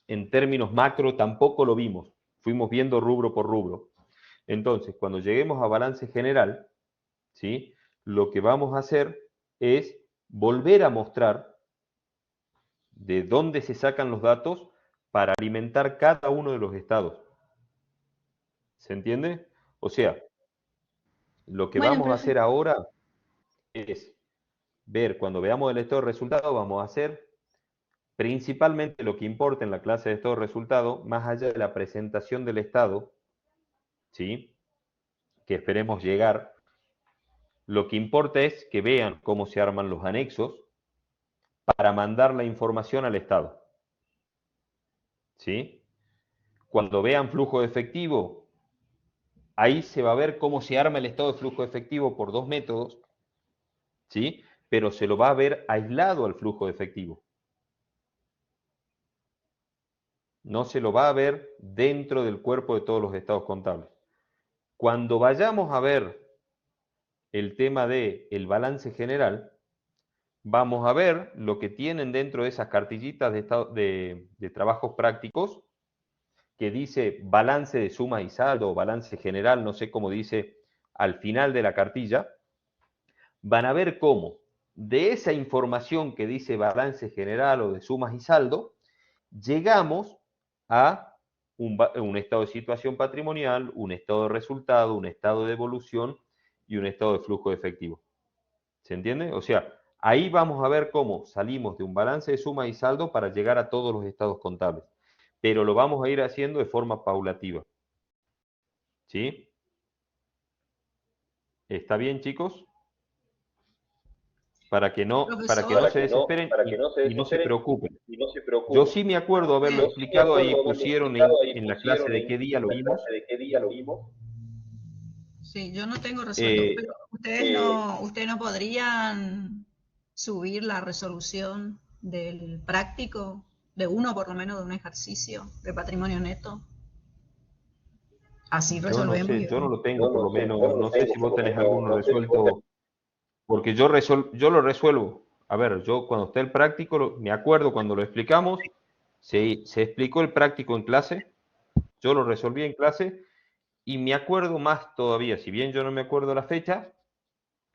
en términos macro tampoco lo vimos, fuimos viendo rubro por rubro. Entonces, cuando lleguemos a balance general, ¿sí? Lo que vamos a hacer es volver a mostrar de dónde se sacan los datos para alimentar cada uno de los estados. ¿Se entiende? O sea, lo que Bueno, vamos a profe. hacer ahora es ver, cuando veamos el estado de resultado, vamos a hacer principalmente lo que importa en la clase de estado de resultado, más allá de la presentación del estado, ¿sí? Que esperemos llegar, lo que importa es que vean cómo se arman los anexos para mandar la información al estado, ¿sí? Cuando vean flujo de efectivo, ahí se va a ver cómo se arma el estado de flujo de efectivo por dos métodos, ¿sí? Pero se lo va a ver aislado al flujo de efectivo. No se lo va a ver dentro del cuerpo de todos los estados contables. Cuando vayamos a ver el tema del balance general, vamos a ver lo que tienen dentro de esas cartillitas de trabajos prácticos, que dice balance de suma y saldo, o balance general, no sé cómo dice al final de la cartilla. Van a ver cómo de esa información que dice balance general o de sumas y saldo, llegamos a un estado de situación patrimonial, un estado de resultado, un estado de evolución y un estado de flujo de efectivo. ¿Se entiende? O sea, ahí vamos a ver cómo salimos de un balance de suma y saldo para llegar a todos los estados contables. Pero lo vamos a ir haciendo de forma paulativa. ¿Sí? ¿Está bien, chicos? Para que no se desesperen y no se preocupen. Yo sí me acuerdo haberlo explicado, ahí pusieron en la clase de qué día lo vimos. Sí, yo no tengo resuelto, pero ustedes no podrían subir la resolución del práctico, de uno por lo menos de un ejercicio de patrimonio neto. Así resolvemos. Yo no lo tengo, por lo menos, no sé si vos tenés alguno resuelto, porque yo lo resuelvo. A ver, yo cuando esté el práctico, me acuerdo cuando lo explicamos, se explicó el práctico en clase, yo lo resolví en clase, y me acuerdo más todavía, si bien yo no me acuerdo la fecha,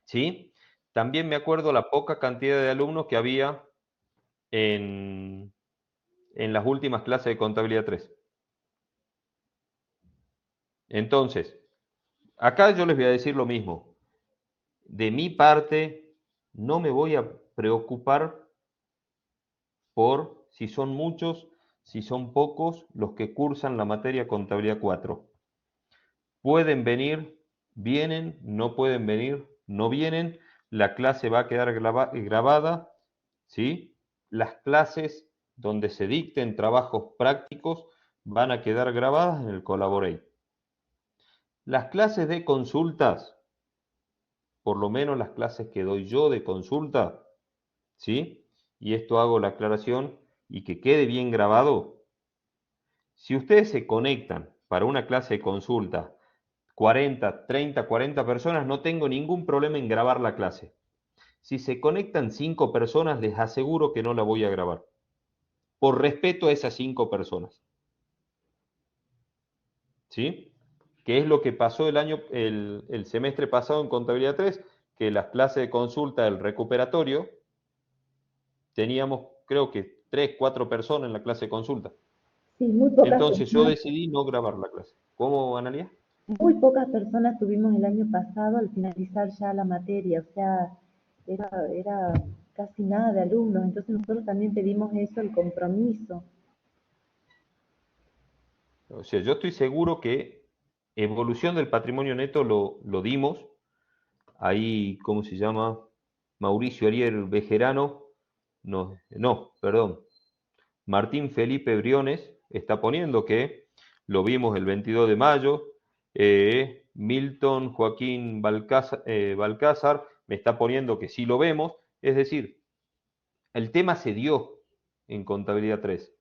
¿sí? También me acuerdo la poca cantidad de alumnos que había en las últimas clases de contabilidad 3. Entonces, acá yo les voy a decir lo mismo. De mi parte, no me voy a preocupar por si son muchos, si son pocos los que cursan la materia contabilidad 4. Pueden venir, vienen, no pueden venir, no vienen, la clase va a quedar grabada, ¿sí? Las clases donde se dicten trabajos prácticos van a quedar grabadas en el Collaborate. Las clases de consultas, por lo menos las clases que doy yo de consulta, ¿sí? Y esto hago la aclaración y que quede bien grabado. Si ustedes se conectan para una clase de consulta, 40, 30, 40 personas, no tengo ningún problema en grabar la clase. Si se conectan 5 personas, les aseguro que no la voy a grabar. Por respeto a esas 5 personas. ¿Sí? ¿Qué es lo que pasó el semestre pasado en Contabilidad 3? Que las clases de consulta del recuperatorio, teníamos creo que 3, 4 personas en la clase de consulta. Sí, muy pocas Entonces yo personas. decidí no grabar la clase. ¿Cómo, Analia? Muy pocas personas tuvimos el año pasado al finalizar ya la materia, o sea, era casi nada de alumnos, entonces nosotros también pedimos eso, el compromiso. O sea, yo estoy seguro que evolución del patrimonio neto lo dimos. Ahí, ¿cómo se llama? Mauricio Ariel Bejerano, Martín Felipe Briones está poniendo que lo vimos el 22 de mayo. Milton Joaquín Balcázar me está poniendo que sí lo vemos. Es decir, el tema se dio en Contabilidad 3.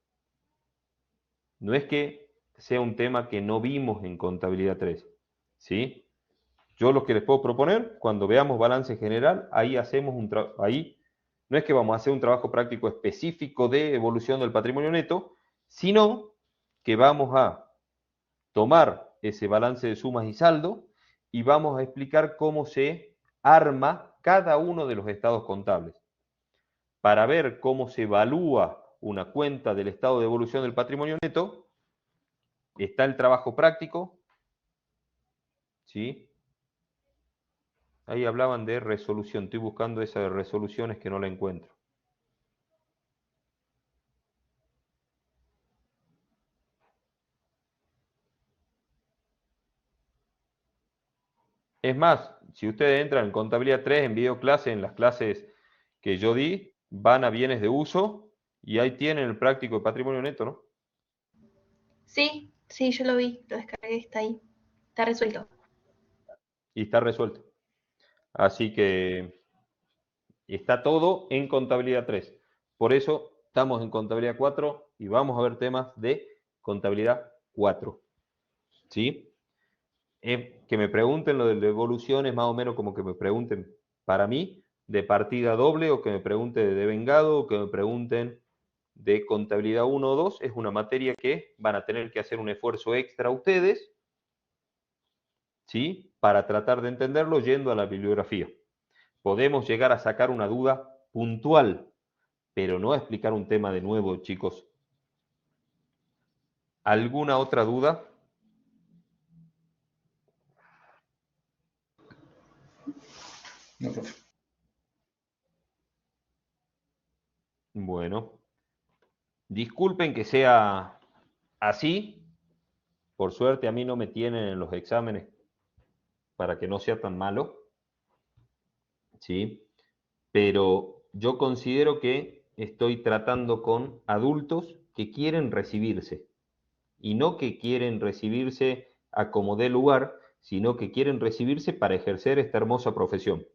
No es que sea un tema que no vimos en Contabilidad 3, ¿sí? Yo lo que les puedo proponer, cuando veamos balance general, ahí hacemos ahí no es que vamos a hacer un trabajo práctico específico de evolución del patrimonio neto, sino que vamos a tomar ese balance de sumas y saldo y vamos a explicar cómo se arma cada uno de los estados contables. Para ver cómo se evalúa una cuenta del estado de evolución del patrimonio neto, está el trabajo práctico, ¿sí? Ahí hablaban de resolución, estoy buscando esas resoluciones que no la encuentro. Es más, si ustedes entran en Contabilidad 3, en videoclase, en las clases que yo di, van a bienes de uso y ahí tienen el práctico de patrimonio neto, ¿no? Sí, yo lo vi, lo descargué, está ahí, está resuelto. y está resuelto. Así que está todo en contabilidad 3. Por eso estamos en contabilidad 4 y vamos a ver temas de contabilidad 4. ¿Sí? Que me pregunten lo de la evolución es más o menos como que me pregunten para mí de partida doble, o que me pregunten de devengado, o que me pregunten de contabilidad 1 o 2. Es una materia que van a tener que hacer un esfuerzo extra ustedes, ¿sí? Para tratar de entenderlo yendo a la bibliografía. Podemos llegar a sacar una duda puntual, pero no a explicar un tema de nuevo, chicos. ¿Alguna otra duda? No, profe. Bueno, disculpen que sea así. Por suerte a mí no me tienen en los exámenes para que no sea tan malo, ¿sí? Pero yo considero que estoy tratando con adultos que quieren recibirse, y no que quieren recibirse a como dé lugar, sino que quieren recibirse para ejercer esta hermosa profesión.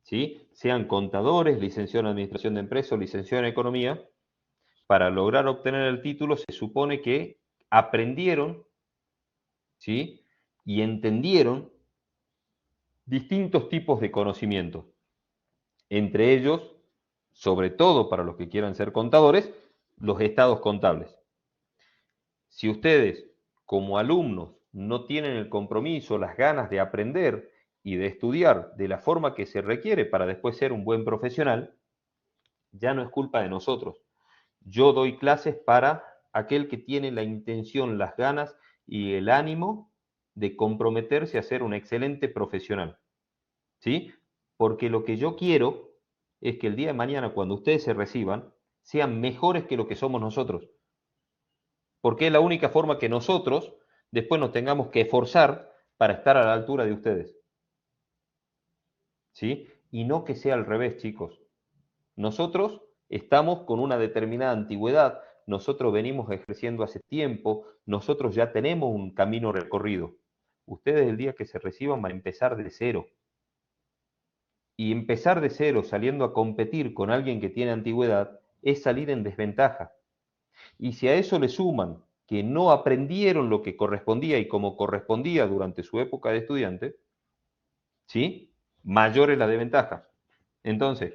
¿Sí? Sean contadores, licenciados en Administración de Empresas o licenciados en Economía, para lograr obtener el título se supone que aprendieron, ¿sí? Y entendieron distintos tipos de conocimiento. Entre ellos, sobre todo para los que quieran ser contadores, los estados contables. Si ustedes, como alumnos, no tienen el compromiso, las ganas de aprender y de estudiar de la forma que se requiere para después ser un buen profesional, ya no es culpa de nosotros. Yo doy clases para aquel que tiene la intención, las ganas y el ánimo de comprometerse a ser un excelente profesional. ¿Sí? Porque lo que yo quiero es que el día de mañana, cuando ustedes se reciban, sean mejores que lo que somos nosotros. Porque es la única forma que nosotros después nos tengamos que esforzar para estar a la altura de ustedes. ¿Sí? Y no que sea al revés, chicos. Nosotros estamos con una determinada antigüedad, nosotros venimos ejerciendo hace tiempo, nosotros ya tenemos un camino recorrido. Ustedes el día que se reciban van a empezar de cero. Y empezar de cero saliendo a competir con alguien que tiene antigüedad es salir en desventaja. Y si a eso le suman que no aprendieron lo que correspondía y como correspondía durante su época de estudiante, ¿sí? Mayor es la desventaja. Entonces,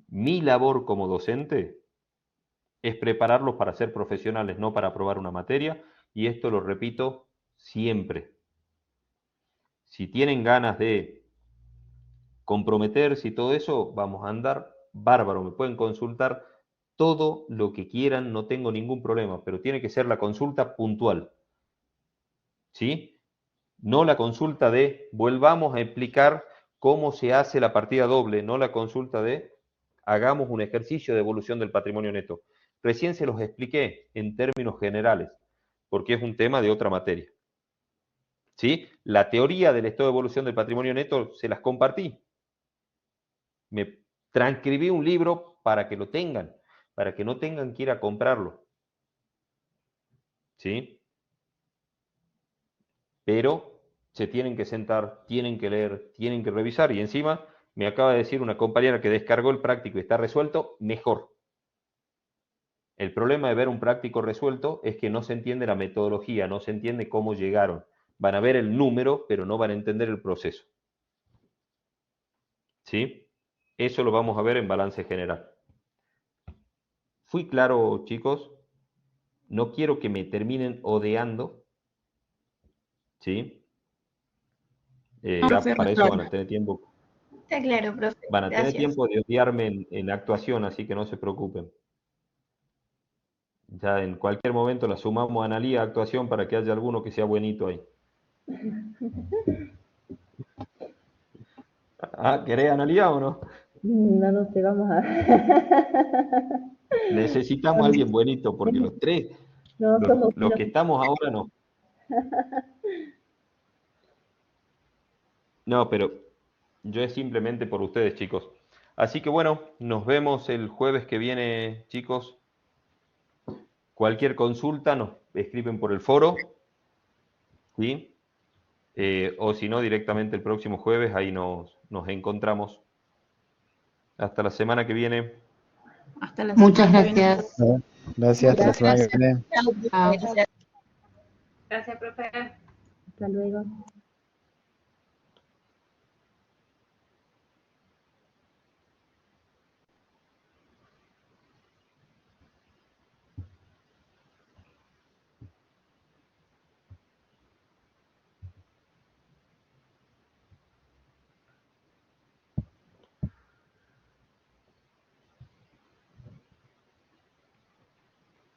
mi labor como docente es prepararlos para ser profesionales, no para aprobar una materia, y esto lo repito siempre. Si tienen ganas de comprometerse y todo eso, vamos a andar bárbaro. Me pueden consultar todo lo que quieran, no tengo ningún problema, pero tiene que ser la consulta puntual. ¿Sí? No la consulta de volvamos a explicar cómo se hace la partida doble, no la consulta de hagamos un ejercicio de evolución del patrimonio neto. Recién se los expliqué en términos generales, porque es un tema de otra materia. ¿Sí? La teoría del estado de evolución del patrimonio neto se las compartí. Me transcribí un libro para que lo tengan, para que no tengan que ir a comprarlo. ¿Sí? Pero se tienen que sentar, tienen que leer, tienen que revisar, y encima me acaba de decir una compañera que descargó el práctico y está resuelto, mejor. El problema de ver un práctico resuelto es que no se entiende la metodología, no se entiende cómo llegaron. Van a ver el número, pero no van a entender el proceso. ¿Sí? Eso lo vamos a ver en balance general. ¿Fui claro, chicos? No quiero que me terminen odiando. ¿Sí? Para eso van a tener tiempo. Está claro, profe. Van a tener Gracias. tiempo de odiarme en actuación, así que no se preocupen. Ya en cualquier momento la sumamos a Analía a actuación para que haya alguno que sea buenito ahí. ¿Querés Analía o no? No, no sé, vamos a... Necesitamos a alguien buenito, porque los tres, No, los que estamos ahora no. No, pero yo es simplemente por ustedes, chicos. Así que bueno, nos vemos el jueves que viene, chicos. Cualquier consulta nos escriben por el foro. ¿Sí? o si no, directamente el próximo jueves, ahí nos encontramos. Hasta la semana que viene. Hasta la Muchas semana que viene. gracias. Gracias, hasta la semana que viene. Chao. Gracias, profe. Hasta luego.